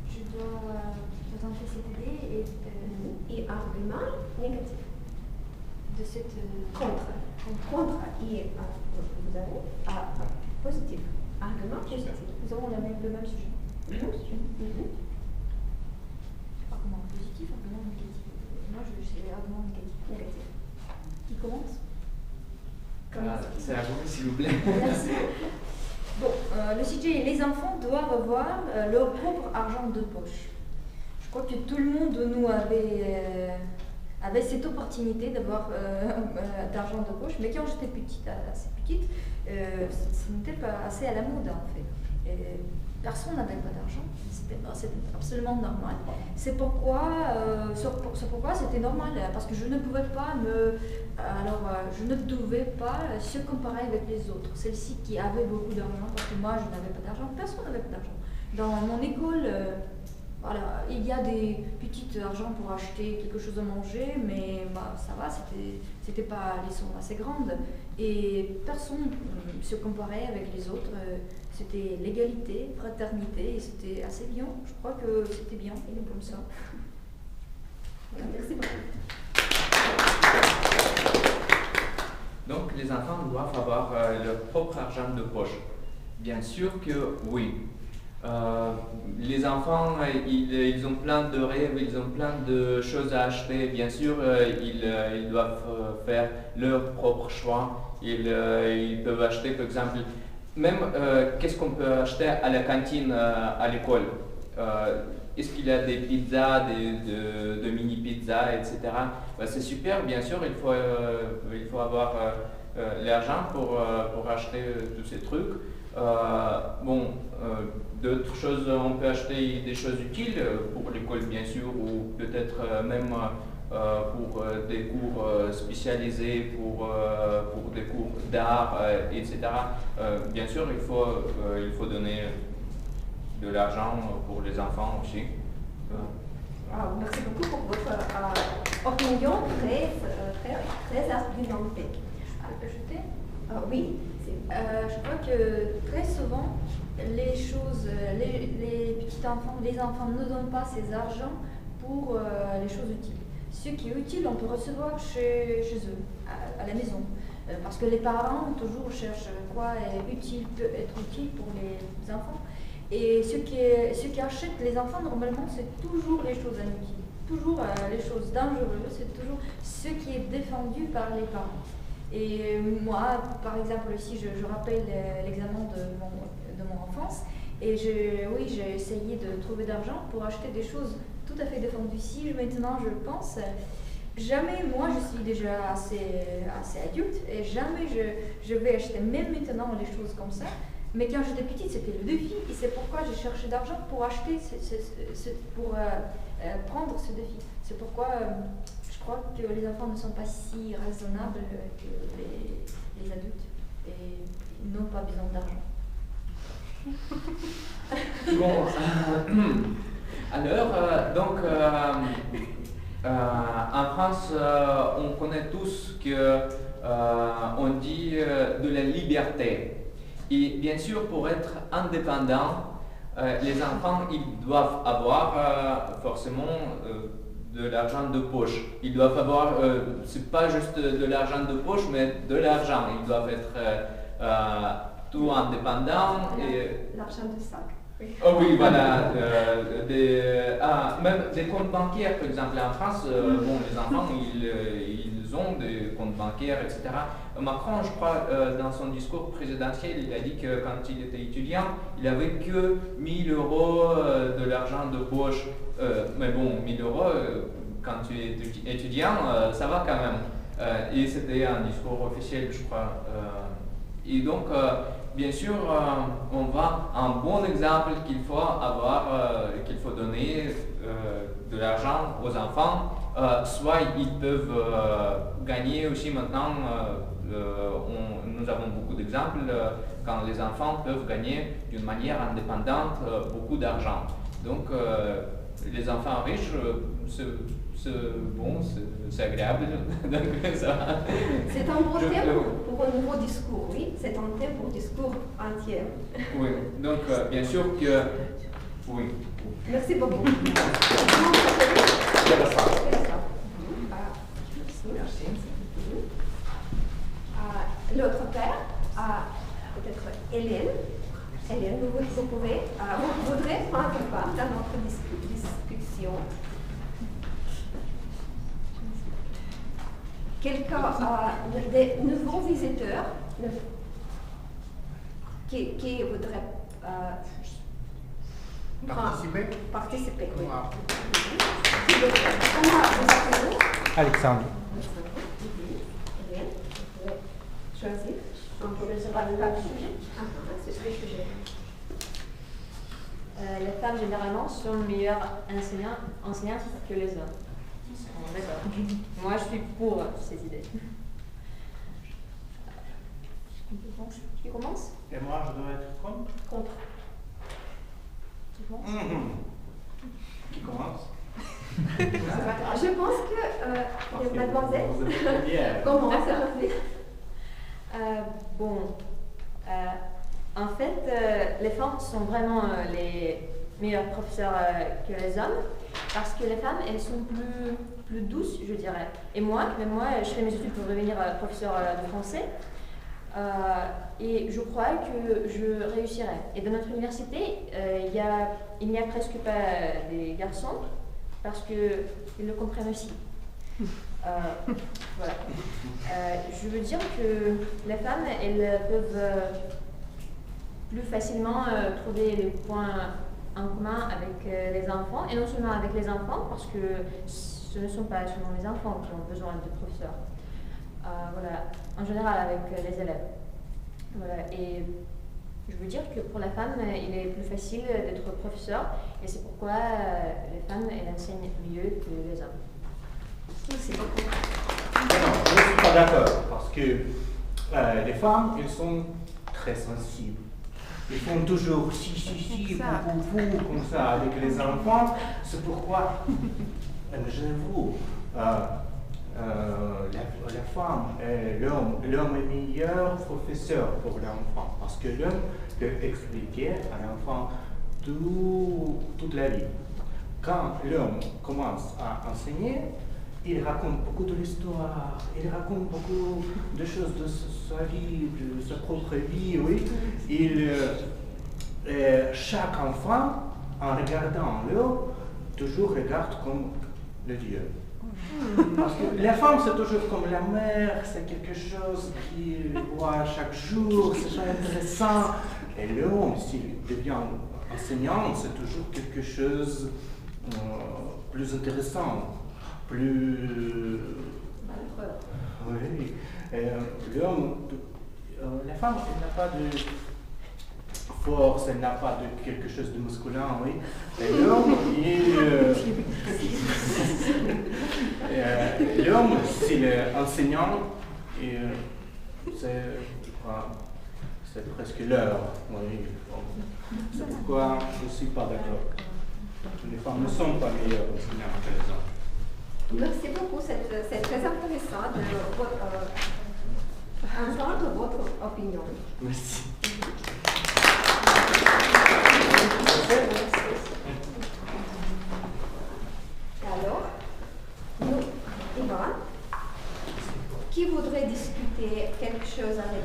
Je dois présenter cette idée et argument négatif. De cette... Contre. Et vous avez positif. Argument positif. Nous avons le même sujet. Argument positif, argument négatif. Moi, je sais argument négatif. Qui commence? C'est à vous, s'il vous plaît. Merci. Bon, le sujet, les enfants doivent avoir leur propre argent de poche. Je crois que tout le monde de nous avait cette opportunité d'avoir d'argent de poche, mais quand j'étais assez petite, ce n'était pas assez à la mode en fait. Personne n'avait pas d'argent, c'était absolument normal. C'est pourquoi c'était normal, parce que je ne pouvais pas je ne devais pas se comparer avec les autres. Celles-ci qui avaient beaucoup d'argent, parce que moi je n'avais pas d'argent, personne n'avait pas d'argent. Dans mon école, voilà, il y a des petits argents pour acheter quelque chose à manger, mais ça va, c'était pas les sommes assez grandes. Et personne ne se comparait avec les autres. C'était l'égalité, fraternité, et c'était assez bien. Je crois que c'était bien, et comme ça. Voilà, merci beaucoup. Donc, les enfants doivent avoir leur propre argent de poche. Bien sûr que oui. Les enfants, ils ont plein de rêves, ils ont plein de choses à acheter. Bien sûr, ils doivent faire leur propre choix. Ils peuvent acheter, par exemple, même qu'est-ce qu'on peut acheter à la cantine à l'école. Est-ce qu'il y a des pizzas, de mini-pizzas, etc. C'est super, bien sûr, il faut avoir l'argent pour acheter tous ces trucs. D'autres choses, on peut acheter des choses utiles pour l'école, bien sûr, ou peut-être même pour des cours spécialisés, pour des cours d'art, etc. Bien sûr, il faut donner de l'argent pour les enfants aussi. Merci beaucoup pour votre opinion très argumentée. Je peux ajouter? Oui. Je crois que très souvent, les petits enfants, les enfants ne donnent pas ces argent pour les choses utiles. Ce qui est utile, on peut recevoir chez eux, à la maison. Parce que les parents toujours cherchent quoi peut être utile pour les enfants. Et ce qui achètent les enfants, normalement, c'est toujours les choses inutiles. Toujours les choses dangereuses, c'est toujours ce qui est défendu par les parents. Et moi, par exemple, si je rappelle l'examen de mon enfance, et j'ai essayé de trouver d'argent pour acheter des choses tout à fait défendues. Si maintenant je pense, jamais, moi je suis déjà assez adulte, et jamais je vais acheter, même maintenant, les choses comme ça. Mais quand j'étais petite, c'était le défi, et c'est pourquoi j'ai cherché d'argent pour acheter, pour prendre ce défi. C'est pourquoi je crois que les enfants ne sont pas si raisonnables que les adultes, et ils n'ont pas besoin d'argent. Bon, alors, donc, en France, on connaît tous qu'on dit de la liberté. Et bien sûr, pour être indépendant, les enfants, ils doivent avoir forcément de l'argent de poche. Ils doivent avoir, c'est pas juste de l'argent de poche, mais de l'argent. Ils doivent être tout indépendants. L'argent de sac. Oui. Oh oui, voilà. Même des comptes bancaires, par exemple, en France, les enfants, ils ont des comptes bancaires, etc. Macron, je crois, dans son discours présidentiel, il a dit que quand il était étudiant, il n'avait que 1 000 euros de l'argent de poche. Mais bon, 1 000 euros, quand tu es étudiant, ça va quand même. Et c'était un discours officiel, je crois. Et donc, bien sûr, on voit un bon exemple qu'il faut avoir, qu'il faut donner de l'argent aux enfants. Soit ils peuvent gagner aussi maintenant, nous avons beaucoup d'exemples quand les enfants peuvent gagner d'une manière indépendante beaucoup d'argent. Donc, les enfants riches, c'est agréable. Donc, c'est un bon thème pour un nouveau discours, oui. C'est un thème pour discours entier. Oui, donc bien sûr que... Oui. Merci beaucoup. Merci. L'autre père, peut-être Hélène. Hélène, vous voudrez prendre part dans notre discussion. quelqu'un, des nouveaux visiteurs qui voudraient participer, oui. Comment vous appelez-vous? Alexandre. Bien. Vous pouvez choisir. C'est ce sujet. Les femmes généralement sont meilleures enseignantes que les hommes. D'accord. Moi je suis pour ces idées. Qui commence? Et moi je dois être contre? Contre. Qui commence? Qui commence? Je pense que mademoiselle Comment commence. En fait, les femmes sont vraiment les meilleurs professeurs que les hommes parce que les femmes, elles sont plus douces, je dirais. Et moi, je fais mes études pour devenir professeur de français et je crois que je réussirai. Et dans notre université, il n'y a presque pas des garçons parce qu'ils le comprennent aussi. Voilà. Je veux dire que les femmes, elles peuvent plus facilement trouver les points en commun avec les enfants, et non seulement avec les enfants, parce que ce ne sont pas seulement les enfants qui ont besoin de professeurs. Voilà, en général avec les élèves. Voilà, et je veux dire que pour la femme, il est plus facile d'être professeur, et c'est pourquoi les femmes, elles enseignent mieux que les hommes. Merci beaucoup. Non, je ne suis pas d'accord, parce que les femmes, elles sont très sensibles. Ils font toujours si, vous, comme ça, avec les enfants. C'est pourquoi, imaginez-vous, la femme et l'homme est meilleur professeur pour l'enfant, parce que l'homme peut expliquer à l'enfant toute la vie. Quand l'homme commence à enseigner, il raconte beaucoup de l'histoire, il raconte beaucoup de choses de sa vie, de sa propre vie, oui. Chaque enfant, en regardant l'homme, toujours regarde comme le Dieu. Parce que la femme, c'est toujours comme la mère, c'est quelque chose qu'il voit chaque jour, c'est pas intéressant. Et l'homme, s'il devient enseignant, c'est toujours quelque chose plus intéressant. Plus. Oui. L'homme, la femme, elle n'a pas de force, elle n'a pas de quelque chose de masculin, oui. Et l'homme, l'homme, s'il est enseignant, c'est presque l'heure. Oui. C'est pourquoi je ne suis pas d'accord. Les femmes ne sont pas meilleures enseignantes que les hommes. Merci beaucoup, c'est très intéressant d'entendre votre opinion. Merci. Alors, nous, Ivan, qui voudrait discuter quelque chose avec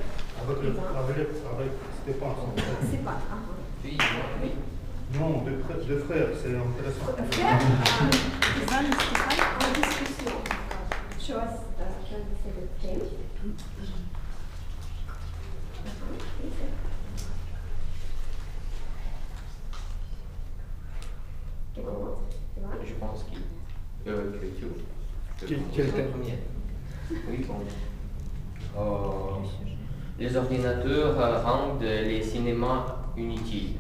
Ivan? Avec Stéphane. Stéphane, Oui. Non, deux frères, c'est intéressant. Frères, Ivan et Stéphane en discussion. Choisissez le thème. Je pense Quel thème? Oui, bon. Les ordinateurs rendent les cinémas inutiles.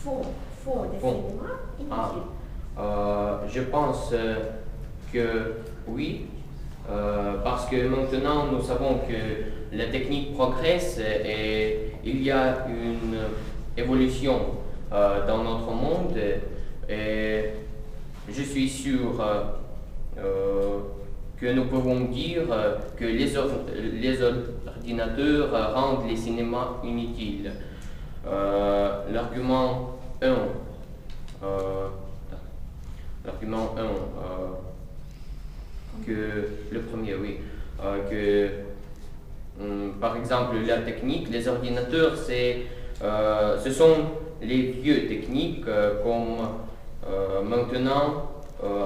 Faux des cinémas inutiles. Je pense que oui, parce que maintenant nous savons que la technique progresse et il y a une évolution dans notre monde et je suis sûr que nous pouvons dire que les ordinateurs rendent les cinémas inutiles. L'argument 1, que le premier, oui, que par exemple la technique, les ordinateurs, Ce sont les vieux techniques comme maintenant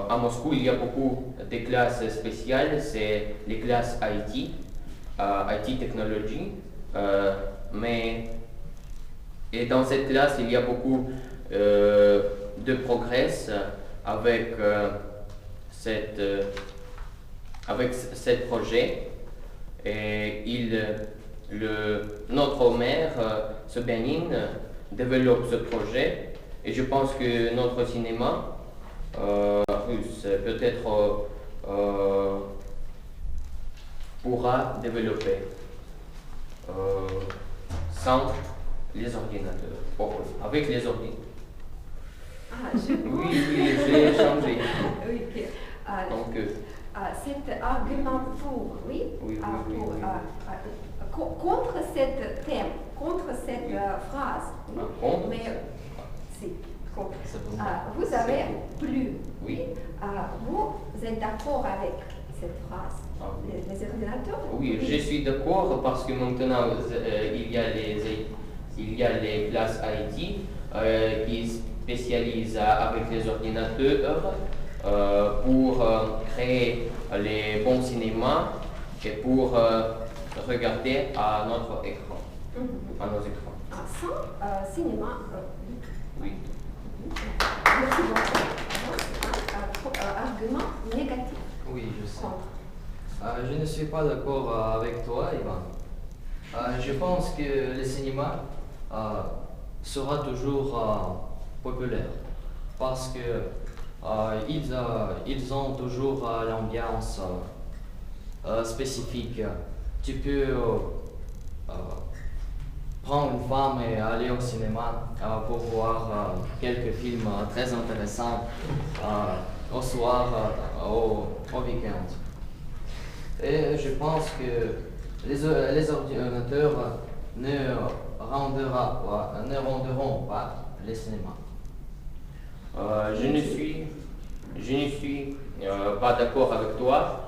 à Moscou il y a beaucoup de classes spéciales, c'est les classes IT, IT Technology, et dans cette classe il y a beaucoup de progrès avec ce projet. Et notre maire, Sobyanin, développe ce projet et je pense que notre cinéma russe peut-être pourra développer sans les ordinateurs, avec les ordinateurs. Ah, je Oui, j'ai changé. Oui, Donc, cet argument pour, contre cette thème, contre cette phrase, contre. mais si, contre. Vous avez plus, oui. Vous êtes d'accord avec cette phrase, les ordinateurs? Oui, je suis d'accord parce que maintenant il y a les classes IT qui spécialisent avec les ordinateurs pour créer les bons cinémas et pour regarder à notre écran, à nos écrans. Sans cinéma. Oui. Merci beaucoup. Argument négatif. Oui, je sais. Je ne suis pas d'accord avec toi, Ivan. Je pense que le cinéma sera toujours populaire parce que ils ont toujours l'ambiance spécifique. Tu peux prendre une femme et aller au cinéma pour voir quelques films très intéressants au soir, au week-end. Et je pense que les ordinateurs ne rendront pas les cinémas. Je ne suis pas d'accord avec toi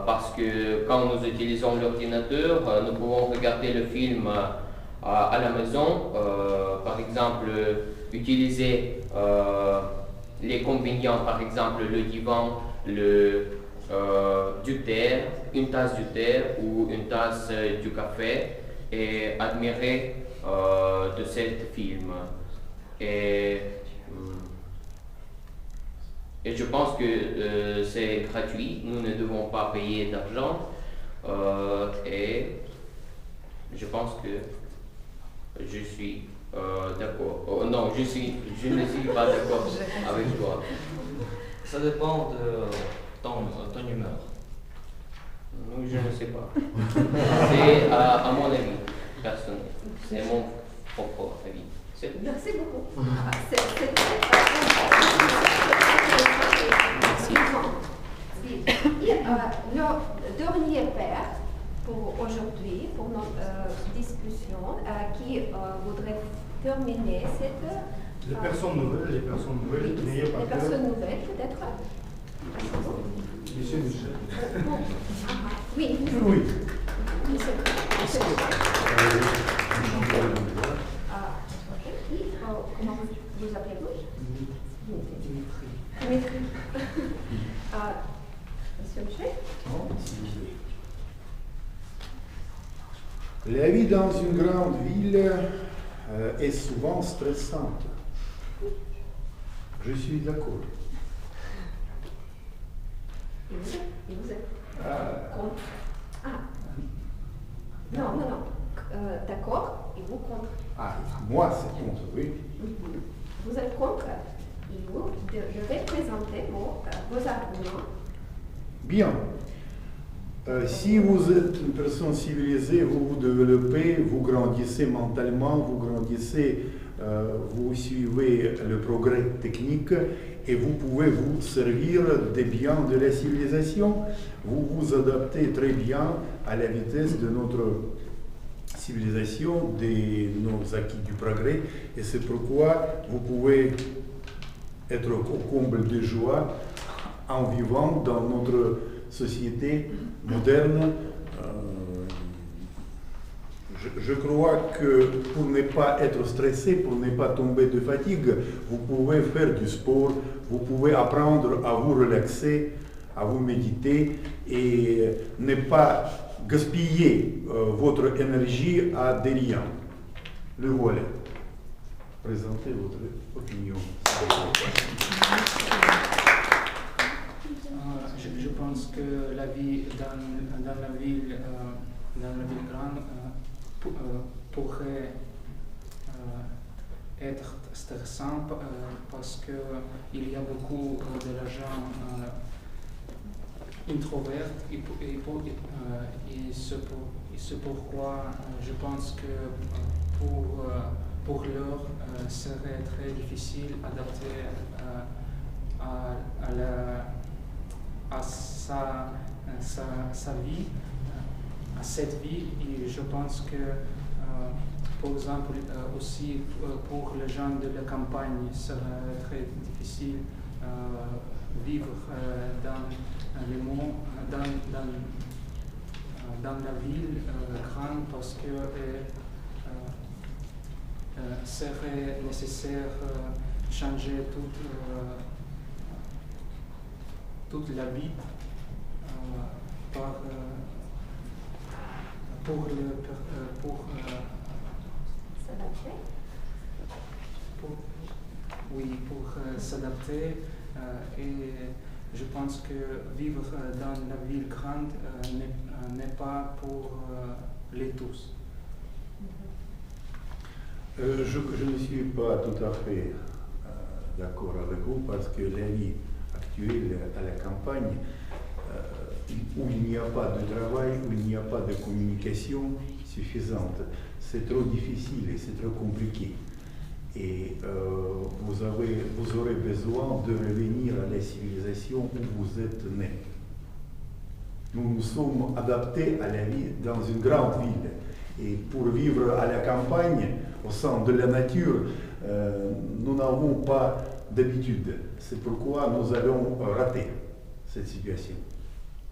parce que quand nous utilisons l'ordinateur, nous pouvons regarder le film à la maison, par exemple utiliser les convénients, par exemple le divan, du thé, une tasse du thé ou une tasse du café et admirer de ce film. Et je pense que c'est gratuit, nous ne devons pas payer d'argent et je pense que je suis d'accord. Non, je ne suis pas d'accord avec toi. Ça dépend de ton humeur. Non, je ne sais pas. C'est à mon avis personnel. C'est mon propre avis. Merci beaucoup. Et le dernier père pour aujourd'hui, pour notre discussion, qui voudrait terminer cette... Les personnes nouvelles, n'ayez pas les peur. personnes nouvelles, peut-être. Monsieur Michel. Oui. Oui. Comment vous appelez-vous? Dimitri. Monsieur Michel? La vie dans une grande ville est souvent stressante. Je suis d'accord. Et vous êtes contre? Non. D'accord. Et vous contre? Moi, c'est contre, oui. Vous êtes contre? Et vous devez présenter vos arguments. Bien. Si vous êtes une personne civilisée, vous vous développez, vous grandissez mentalement, vous grandissez, vous suivez le progrès technique et vous pouvez vous servir des biens de la civilisation. Vous vous adaptez très bien à la vitesse de notre civilisation, de nos acquis du progrès. Et c'est pourquoi vous pouvez être au comble de joie en vivant dans notre société moderne. Je crois que pour ne pas être stressé, pour ne pas tomber de fatigue, vous pouvez faire du sport, vous pouvez apprendre à vous relaxer, à vous méditer et ne pas gaspiller votre énergie à des liens. Le voilà. Présentez votre opinion. Je pense que la vie dans la ville grande pourrait être stressant parce qu'il y a beaucoup de gens introverts et c'est pourquoi je pense que pour leur serait très difficile d'adapter à sa vie, à cette vie. Et je pense que, par exemple, aussi pour les gens de la campagne, il serait très difficile vivre dans les monts, dans la ville grande parce que serait nécessaire changer toute la vie pour s'adapter. Pour s'adapter et je pense que vivre dans la ville grande n'est pas pour les tous. Je ne suis pas tout à fait d'accord avec vous parce que la vie actuelle à la campagne, où il n'y a pas de travail, où il n'y a pas de communication suffisante, c'est trop difficile et c'est trop compliqué. Et vous aurez besoin de revenir à la civilisation où vous êtes né. Nous nous sommes adaptés à la vie dans une grande ville. Et pour vivre à la campagne, au sein de la nature, nous n'avons pas d'habitude. C'est pourquoi nous allons rater cette situation.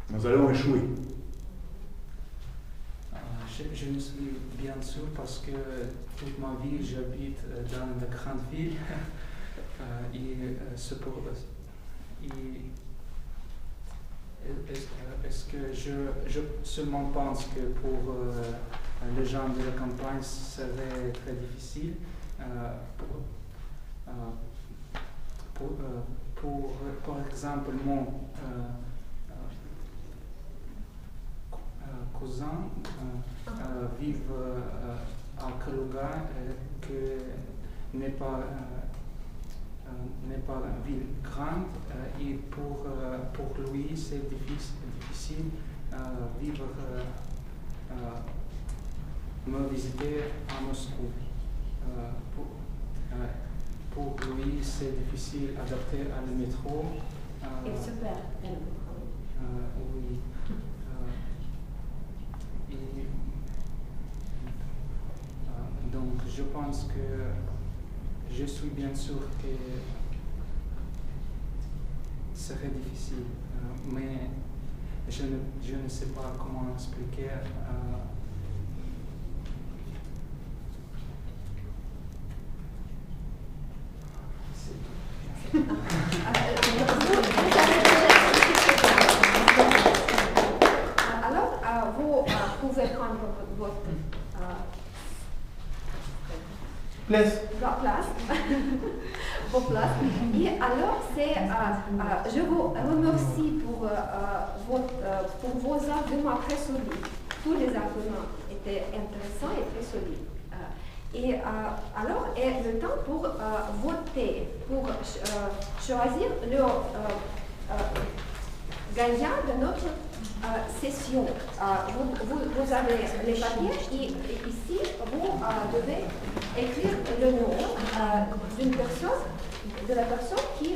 Nous allons échouer. Je me suis bien sûr parce que toute ma vie j'habite dans la grande ville est-ce que je seulement pense que pour les gens de la campagne ce serait très difficile par exemple mon cousin vivent à Kaluga, que n'est pas une ville grande, et pour lui c'est difficile vivre, me visiter à Moscou. Pour lui c'est difficile d'adapter à le métro. Il se perd. Oui. Donc je pense que je suis bien sûr que ce serait difficile, mais je ne sais pas comment expliquer. Alors, vous pouvez prendre votre place. Vos places. Et alors, je vous remercie pour vos arguments très solides. Tous les arguments étaient intéressants et très solides. Et alors est le temps pour voter, pour choisir le gagnant de notre session. Vous avez les papiers et ici vous devez écrire le nom d'une personne, de la personne qui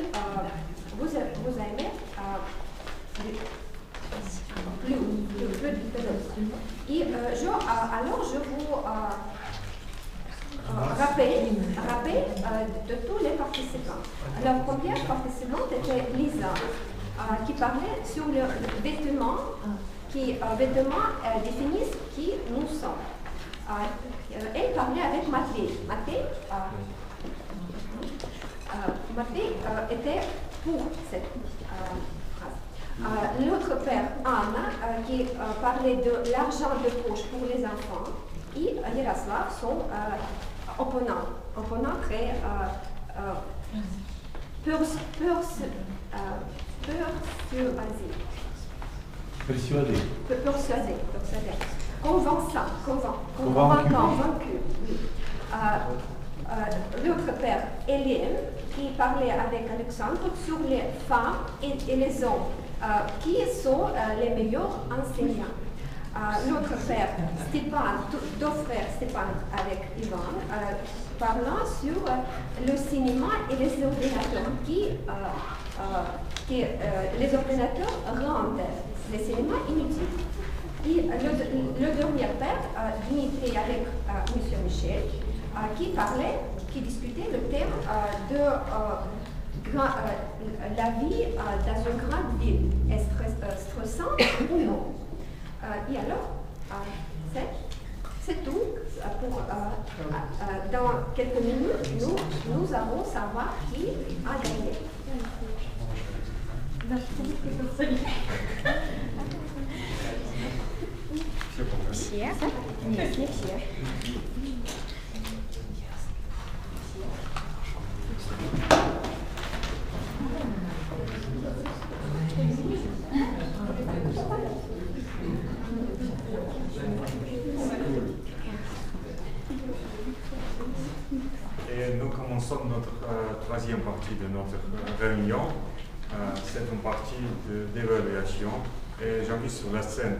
vous aimez plus de l'autre. Et alors je vous rappelle de tous les participants. La première participante était Lisa, qui parlait sur le vêtement, vêtements définissent qui nous sommes. elle parlait avec Mathé. Mathé était pour cette phrase. L'autre père, Anna, qui parlait de l'argent de poche pour les enfants, et Yaroslav sont opponents très persuadés, convaincus. L'autre père, Hélène, qui parlait avec Alexandre sur les femmes et les hommes, qui sont les meilleurs enseignants. L'autre père, deux frères Stéphane avec Ivan, parlant sur le cinéma et les ordinateurs, les ordinateurs rendent le cinéma inutile. Et le dernier père, Dimitri avec M. Michel, qui discutait le thème de la vie dans une grande ville. Est-ce stressant ou non? Et alors, c'est tout. Dans quelques minutes, nous allons savoir qui a gagné. Все? Нет, не все. Et nous commençons notre troisième partie de notre réunion. C'est une partie d'évaluation. Et j'invite sur la scène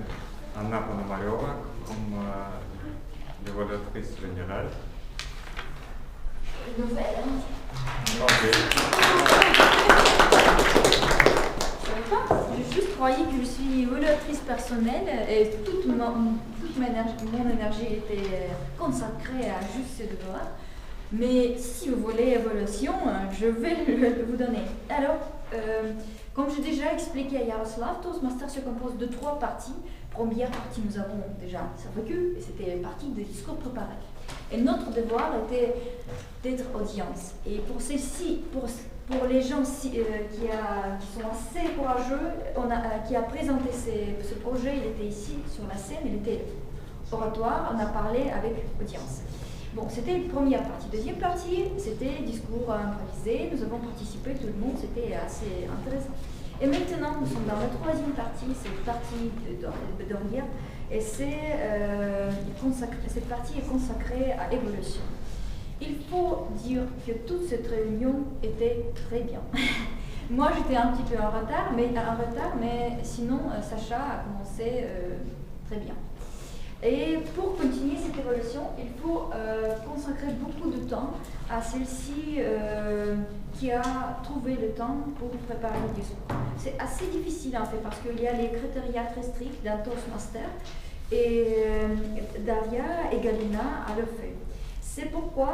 Anna Ponomaryova comme l'évaluatrice générale. Je juste croyais que je suis évaluatrice personnelle et toute mon énergie était consacrée à juste ce devoir. Mais si vous voulez évaluation, je vais vous donner. Alors, comme j'ai déjà expliqué à Yaroslav, Toastmaster se compose de 3 parties. Première partie, nous avons déjà survécu, et c'était une partie de discours préparé. Et notre devoir était d'être audience. Et pour celle-ci, pour les gens qui sont assez courageux, qui a présenté ce projet, il était ici sur la scène, il était oratoire, on a parlé avec audience. Bon, c'était la première partie. Deuxième partie, c'était discours improvisé. Nous avons participé, tout le monde, c'était assez intéressant. Et maintenant, nous sommes dans la troisième partie, c'est la partie d'Orguer. Et cette partie est consacrée à l'évolution. Il faut dire que toute cette réunion était très bien. Moi, j'étais un petit peu en retard, mais sinon, Sacha a commencé très bien. Et pour continuer cette évolution, il faut consacrer beaucoup de temps à celle-ci qui a trouvé le temps pour préparer le discours. C'est assez difficile en fait parce qu'il y a les critères très stricts d'un Toastmaster et Daria et Galina à le fait. C'est pourquoi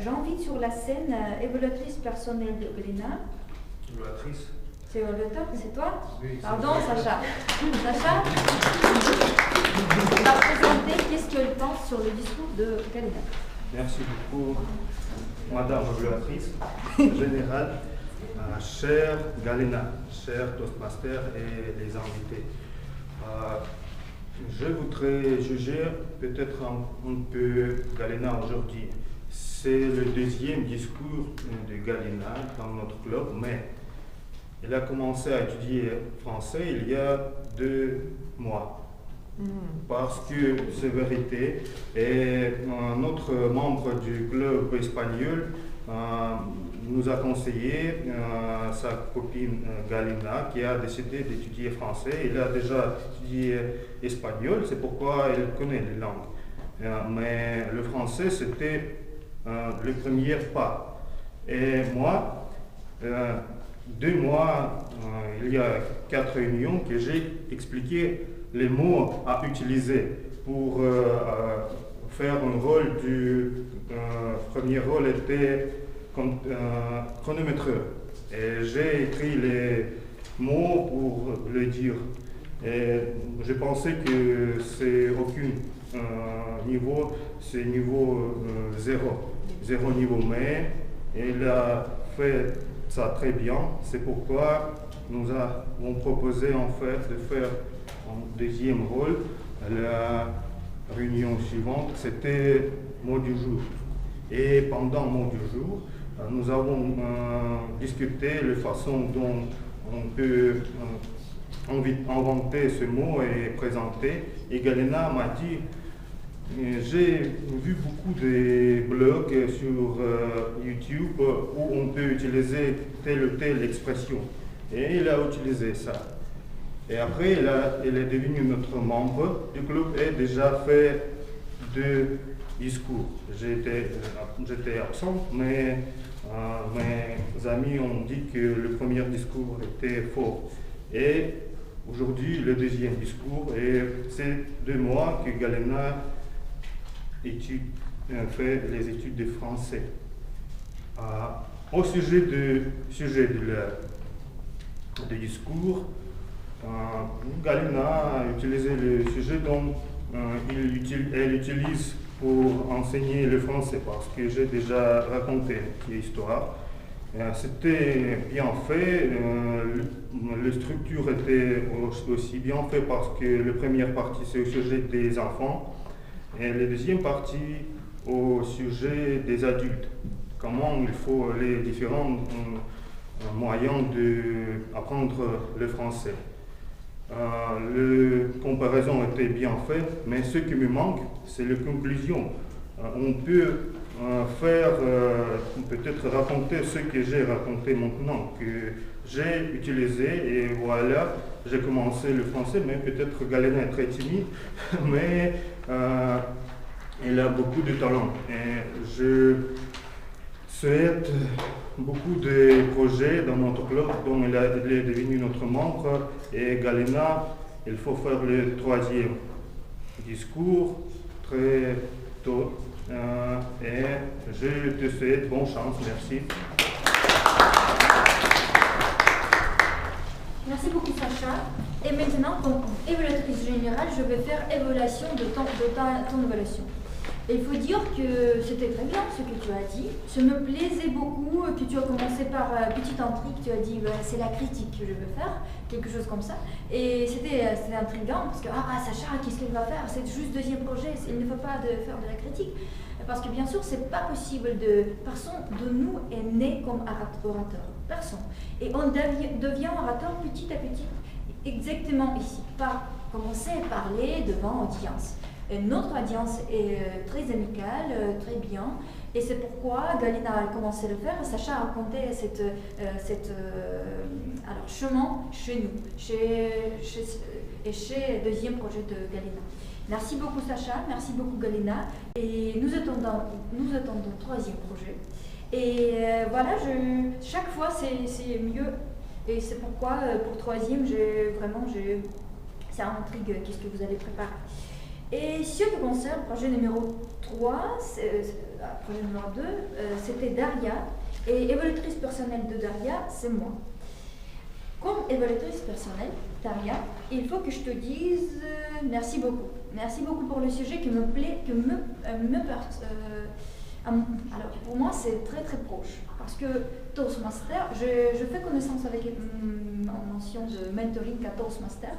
j'invite sur la scène évaluatrice personnelle de Galina. Évaluatrice. C'est évaluateur, c'est toi? Oui, pardon, Sacha. Sacha va présenter qu'est-ce qu'elle pense sur le discours de Galina. Merci beaucoup, Madame l'évaluatrice générale, chère Galina, chère Toastmaster et les invités. Je voudrais juger peut-être un peu Galina aujourd'hui. C'est le deuxième discours de Galina dans notre club, mais elle a commencé à étudier français il y a 2 mois. Parce que c'est vérité. Et un autre membre du club espagnol nous a conseillé sa copine Galina qui a décidé d'étudier français. Elle a déjà étudié espagnol, c'est pourquoi elle connaît les langues. Mais le français, c'était le premier pas. Et moi, 2 mois, il y a 4 réunions que j'ai expliqué les mots à utiliser pour faire un rôle du premier rôle était chronométreur. Et j'ai écrit les mots pour le dire. Et je pensais que c'est aucun niveau, c'est niveau 0 niveau, mais il a fait ça très bien. C'est pourquoi nous avons proposé en fait de faire un deuxième rôle. La réunion suivante, c'était mot du jour. Et pendant mot du jour, nous avons discuté la façon dont on peut inventer ce mot et présenter. Et Galina m'a dit, j'ai vu beaucoup de blogs sur YouTube où on peut utiliser telle ou telle expression. Et il a utilisé ça. Et après, il est devenu notre membre du club et déjà fait 2 discours. J'étais absent, mais mes amis ont dit que le premier discours était faux. Et aujourd'hui, le deuxième discours, et c'est 2 mois que Galina fait les études de français. Au sujet du discours, Galina a utilisé le sujet dont elle utilise pour enseigner le français, parce que j'ai déjà raconté l'histoire. C'était bien fait, la structure était aussi bien faite parce que la première partie c'est au sujet des enfants et la deuxième partie au sujet des adultes. Comment il faut les différents moyens d'apprendre le français. La comparaison était bien faite, mais ce qui me manque, c'est la conclusion. On peut peut-être raconter ce que j'ai raconté maintenant, que j'ai utilisé, et voilà, j'ai commencé le français, mais peut-être Galina est très timide, mais elle a beaucoup de talent. Et je souhaite beaucoup de projets dans notre club dont elle est devenue notre membre, et Galina, il faut faire le 3e discours très tôt, et je te souhaite bonne chance, merci. Merci beaucoup Sacha. Et maintenant, comme évaluatrice générale, je vais faire évaluation de ton évaluation. Et il faut dire que c'était très bien ce que tu as dit. Ça me plaisait beaucoup que tu as commencé par petite intrigue, tu as dit c'est la critique que je veux faire, quelque chose comme ça. Et c'était intriguant parce que Sacha, qu'est-ce qu'elle va faire? C'est juste 2e projet, il ne faut pas faire de la critique. Parce que bien sûr, c'est pas possible personne de nous est né comme orateur. Personne. Et on devient orateur petit à petit, exactement ici, par commencer à parler devant audience. Notre audience est très amicale, très bien, et c'est pourquoi Galina a commencé à le faire. Sacha a raconté chemin chez nous, chez le 2e projet de Galina. Merci beaucoup Sacha, merci beaucoup Galina, et nous attendons le 3e projet. Et voilà, chaque fois c'est mieux, et c'est pourquoi pour 3e, c'est un intrigue, qu'est-ce que vous allez préparer. Et ce qui concerne le projet numéro 3, projet numéro 2, c'était Daria, et évaluatrice personnelle de Daria, c'est moi. Comme évaluatrice personnelle, Daria, il faut que je te dise merci beaucoup. Merci beaucoup pour le sujet qui me plaît, alors pour moi c'est très très proche, parce que Toastmaster, je fais connaissance avec une mention de mentoring à Toastmaster.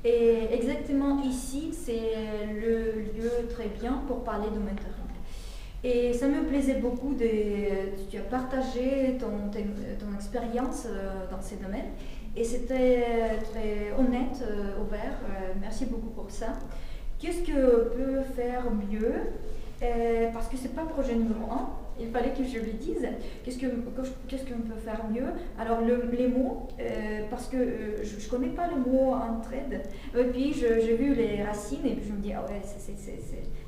Et exactement ici, c'est le lieu très bien pour parler de mentoring. Et ça me plaisait beaucoup, tu as partagé ton expérience dans ces domaines. Et c'était très honnête, ouvert. Merci beaucoup pour ça. Qu'est-ce que peut faire mieux? Parce que c'est pas le projet numéro 1, il fallait que je le dise. Qu'est-ce qu'on peut faire mieux? Alors les mots, parce que je connais pas le mot entraide. Et puis j'ai vu les racines et puis je me dis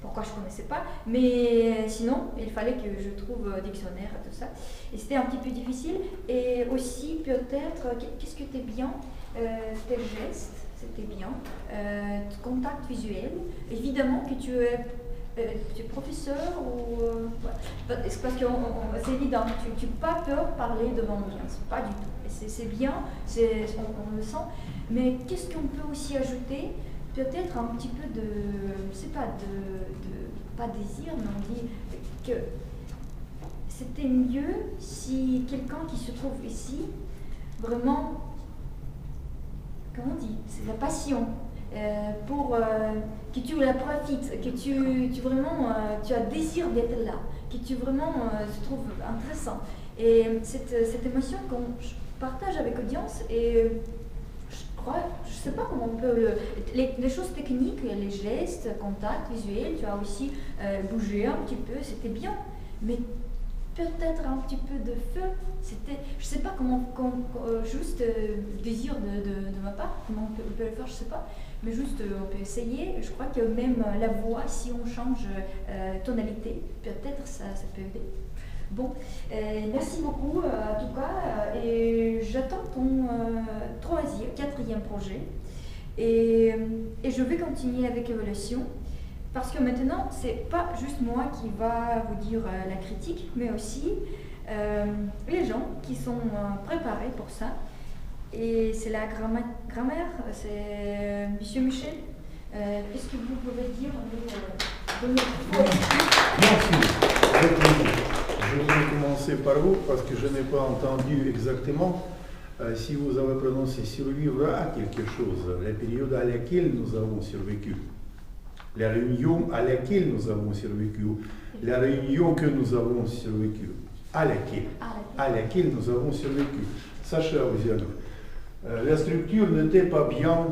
pourquoi je connaissais pas. Mais sinon il fallait que je trouve dictionnaire et tout ça. Et c'était un petit peu difficile. Et aussi peut-être qu'est-ce que t'es bien, tes gestes, c'était bien. Contact visuel. Évidemment que tu es professeur ou c'est parce que c'est évident, tu n'as pas peur de parler devant l'audience, pas du tout. C'est bien, on le sent. Mais qu'est-ce qu'on peut aussi ajouter? Peut-être un petit peu de, je sais pas, pas désir, mais on dit que c'était mieux si quelqu'un qui se trouve ici, vraiment, comment on dit, c'est la passion, pour que tu la profites, que tu vraiment, tu as désir d'être là, que tu vraiment se trouves intéressant. Et cette émotion qu'on partage avec l'audience, et je ne sais pas comment on peut, les choses techniques, les gestes, contact visuel, tu as aussi bougé un petit peu, c'était bien, mais peut-être un petit peu de feu, c'était, je ne sais pas comment, juste désir de ma part, comment on peut le faire, je ne sais pas, mais juste on peut essayer. Je crois que même la voix, si on change tonalité, peut-être ça peut aider. Bon, merci beaucoup en tout cas, et j'attends ton quatrième projet, et je vais continuer avec Évolution, parce que maintenant, c'est pas juste moi qui va vous dire la critique, mais aussi les gens qui sont préparés pour ça. Et c'est la grammaire, c'est Monsieur Michel. Est-ce que vous pouvez dire Merci. Je vais commencer par vous parce que je n'ai pas entendu exactement si vous avez prononcé survivre à quelque chose, la période à laquelle nous avons survécu, la réunion à laquelle nous avons survécu, la réunion que nous avons survécu, à laquelle nous avons survécu. Sacha Ozianov, la structure n'était pas bien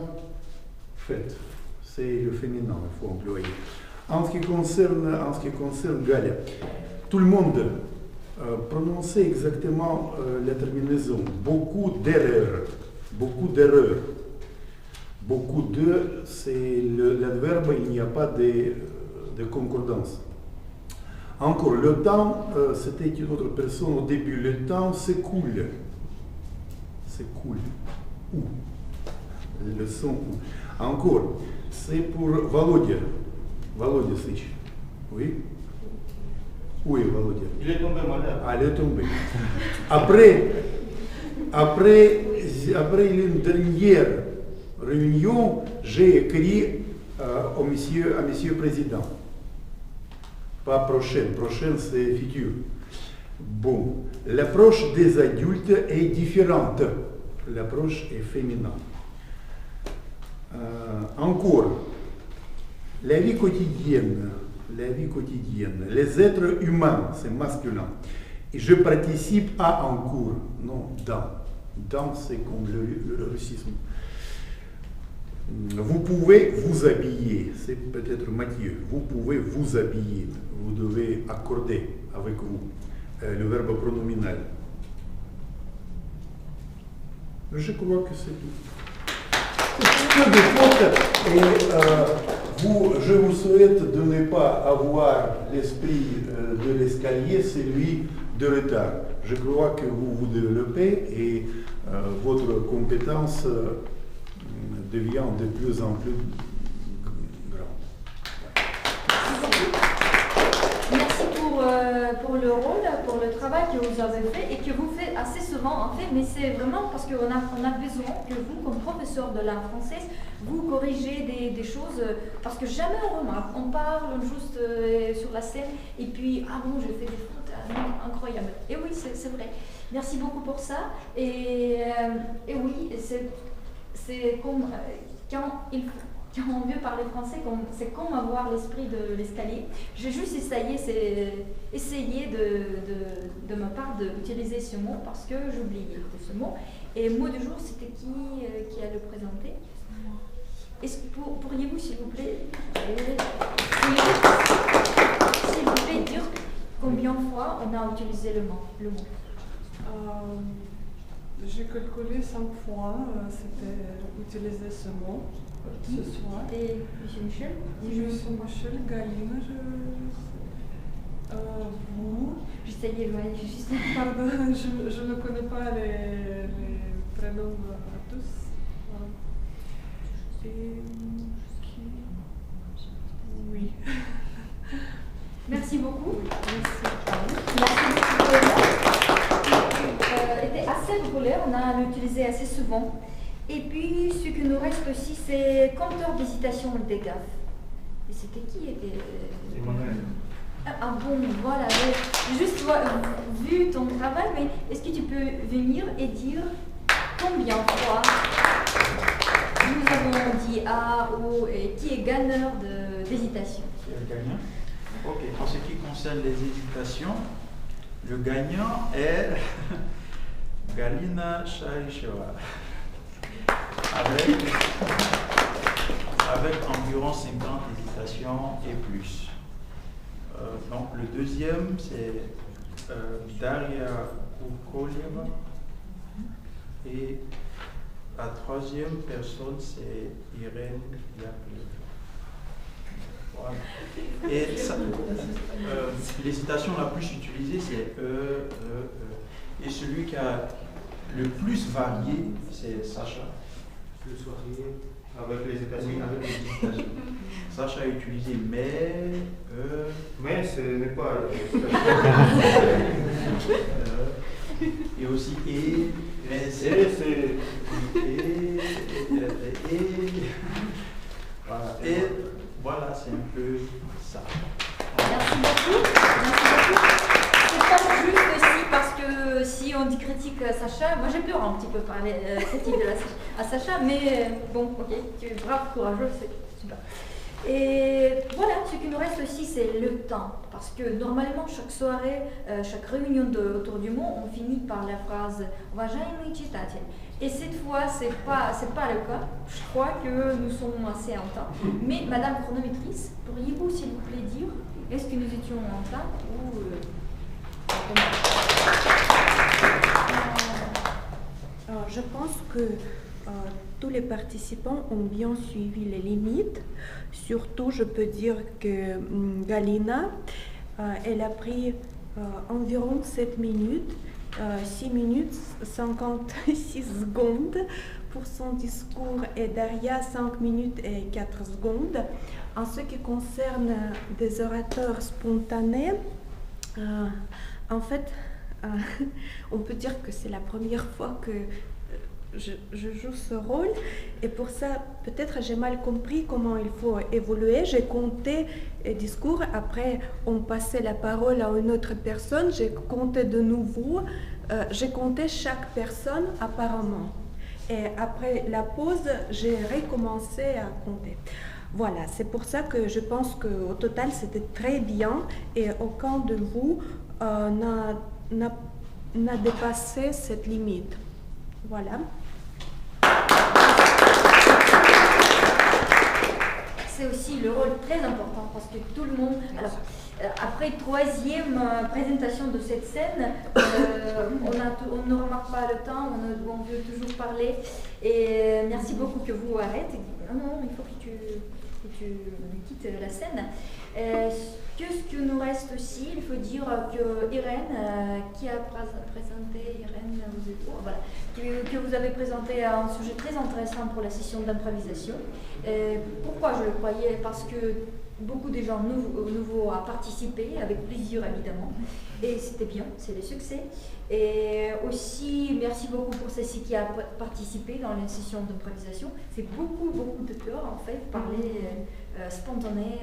faite, c'est le féminin qu'il faut employer. En ce qui concerne Galia, tout le monde prononçait exactement la terminaison. Beaucoup d'erreurs. Beaucoup de, c'est l'adverbe, il n'y a pas de concordance. Encore, le temps, c'était une autre personne au début. Le temps s'écoule. Où? Le son où? Encore, c'est pour Volodya. Volodya Sych. Oui? Où est Volodya? Il est tombé malade. Ah, il est tombé. Après une dernière réunion, j'ai écrit à Monsieur Président. Pas prochaine, c'est futur. Bon, l'approche des adultes est différente. L'approche est féminine. Encore, la vie quotidienne, les êtres humains, c'est masculin. Et je participe à un cours, non, dans. Dans, c'est comme le russisme. Vous pouvez vous habiller, c'est peut-être Mathieu, vous pouvez vous habiller, vous devez accorder avec vous le verbe pronominal. Je crois que c'est tout. De faute, et je vous souhaite de ne pas avoir l'esprit de l'escalier, celui de retard. Je crois que vous vous développez et votre compétence devient de plus en plus grande. Merci pour le rôle, pour le travail que vous avez fait et que vous faites assez souvent en fait, mais c'est vraiment parce qu'on a besoin que vous, comme professeur de langue française, vous corrigez des choses, parce que jamais on remarque, on parle juste sur la scène et puis, ah bon, je fais des fautes, incroyable. Et oui, c'est vrai. Merci beaucoup pour ça. Et oui, c'est comme quand on veut parler français, c'est comme avoir l'esprit de l'escalier. J'ai juste essayé de ma part d'utiliser ce mot parce que j'oubliais ce mot. Et le mot du jour, c'était qui a le présenté? Pourriez-vous, s'il vous plaît, dire combien de fois on a utilisé le mot? J'ai calculé 5 fois, c'était utiliser ce mot ce soir. Et M. Michel? Monsieur Michel, Galina, vous. J'essayais, juste. Pardon, je ne connais pas les prénoms à tous. Et oui. Merci beaucoup. Merci. Était assez populaire, on a l'utilisé assez souvent. Et puis, ce qui nous reste aussi, c'est compteur d'hésitation des gaffes. Et c'était qui était Emmanuel. Ah bon, voilà, j'ai juste vu ton travail, mais est-ce que tu peux venir et dire combien de fois nous avons dit A ou et qui est gagnant d'hésitation? Qui est le gagnant? Ok, en ce qui concerne les hésitations, le gagnant est Galina Shaisheva avec environ 50 hésitations et plus. Donc le deuxième c'est Daria Kukolieva et la troisième personne c'est Irène Yakulev. Voilà. Et l'hésitation la plus utilisée c'est et celui qui a le plus varié c'est Sacha. Le soirée avec les États-Unis. Oui, avec les hésitations. Sacha a utilisé mais ce n'est pas. Et aussi voilà. Et voilà, c'est un peu ça. Merci beaucoup. C'est pas juste aussi parce que si on dit critique à Sacha, moi j'ai peur un petit peu parler critique à Sacha, mais bon, ok, tu es brave, courageux, c'est super. Et voilà, ce qui nous reste aussi, c'est le temps. Parce que normalement, chaque soirée, chaque réunion autour du monde, on finit par la phrase « Уважаемый читатель ». Et cette fois, c'est pas le cas. Je crois que nous sommes assez en temps. Mais Madame chronométrice, pourriez-vous s'il vous plaît dire, est-ce que nous étions en temps ou je pense que tous les participants ont bien suivi les limites. Surtout, je peux dire que Galina, elle a pris environ 7 minutes, 6 minutes 56 secondes pour son discours et Daria 5 minutes et 4 secondes. En ce qui concerne des orateurs spontanés, en fait, on peut dire que c'est la première fois que je joue ce rôle et pour ça peut-être j'ai mal compris comment il faut évoluer. J'ai compté les discours, après on passait la parole à une autre personne, j'ai compté de nouveau, j'ai compté chaque personne apparemment et après la pause j'ai recommencé à compter. Voilà, c'est pour ça que je pense qu'au total c'était très bien et aucun de vous n'a dépassé cette limite. Voilà. C'est aussi le rôle très important parce que tout le monde. Alors, après troisième présentation de cette scène, on ne remarque pas le temps, on veut toujours parler. Et merci beaucoup que vous arrêtez. Non, il faut que tu quittes la scène. Qu'est-ce que nous reste aussi? Il faut dire que Irène, qui a présenté, Irène, voilà, que vous avez présenté un sujet très intéressant pour la session d'improvisation. Pourquoi je le croyais? Parce que beaucoup de gens nouveaux ont participé, avec plaisir évidemment, et c'était bien, c'est le succès. Et aussi, merci beaucoup pour celle-ci qui a participé dans les sessions d'improvisation. C'est beaucoup de cœur en fait, parler spontané,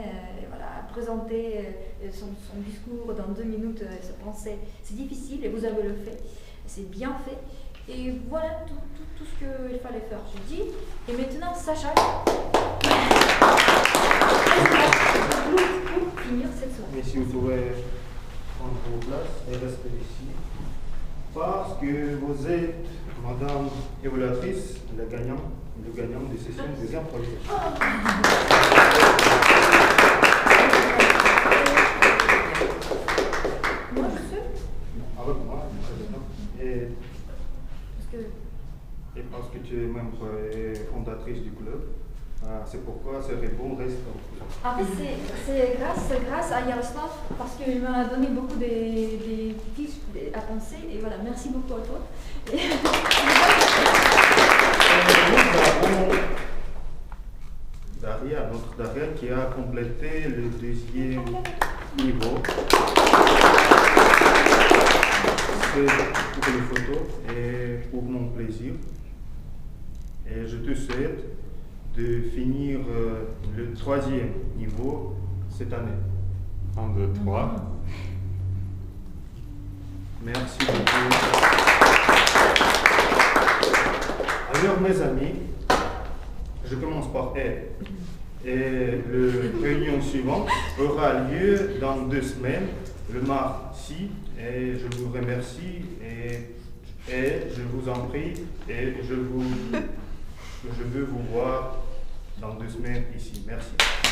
voilà, présenter son discours dans 2 minutes, sa pensée, c'est difficile et vous avez le fait, c'est bien fait. Et voilà tout ce qu'il fallait faire, je dis. Et maintenant, Sacha, pour finir cette soirée. Mais si vous pouvez prendre vos places et rester ici, parce que vous êtes, Madame évaluatrice, le gagnant des sessions des improvisations. Moi, je suis. Avec moi, et parce que tu es membre et fondatrice du club, c'est pourquoi c'est bon reste au club. En fait, c'est grâce à Yaroslav, parce qu'il m'a donné beaucoup de fiches à penser, et voilà, merci beaucoup à toi. Notre Daria qui a complété le 2e niveau. C'est pour les photos et pour mon plaisir. Et je te souhaite de finir le 3e niveau cette année. 1, 2, 3. Merci beaucoup. Alors mes amis, je commence par E. Et la réunion suivante aura lieu dans 2 semaines, le mardi. Et je vous remercie et je vous en prie et je veux vous voir dans 2 semaines ici. Merci.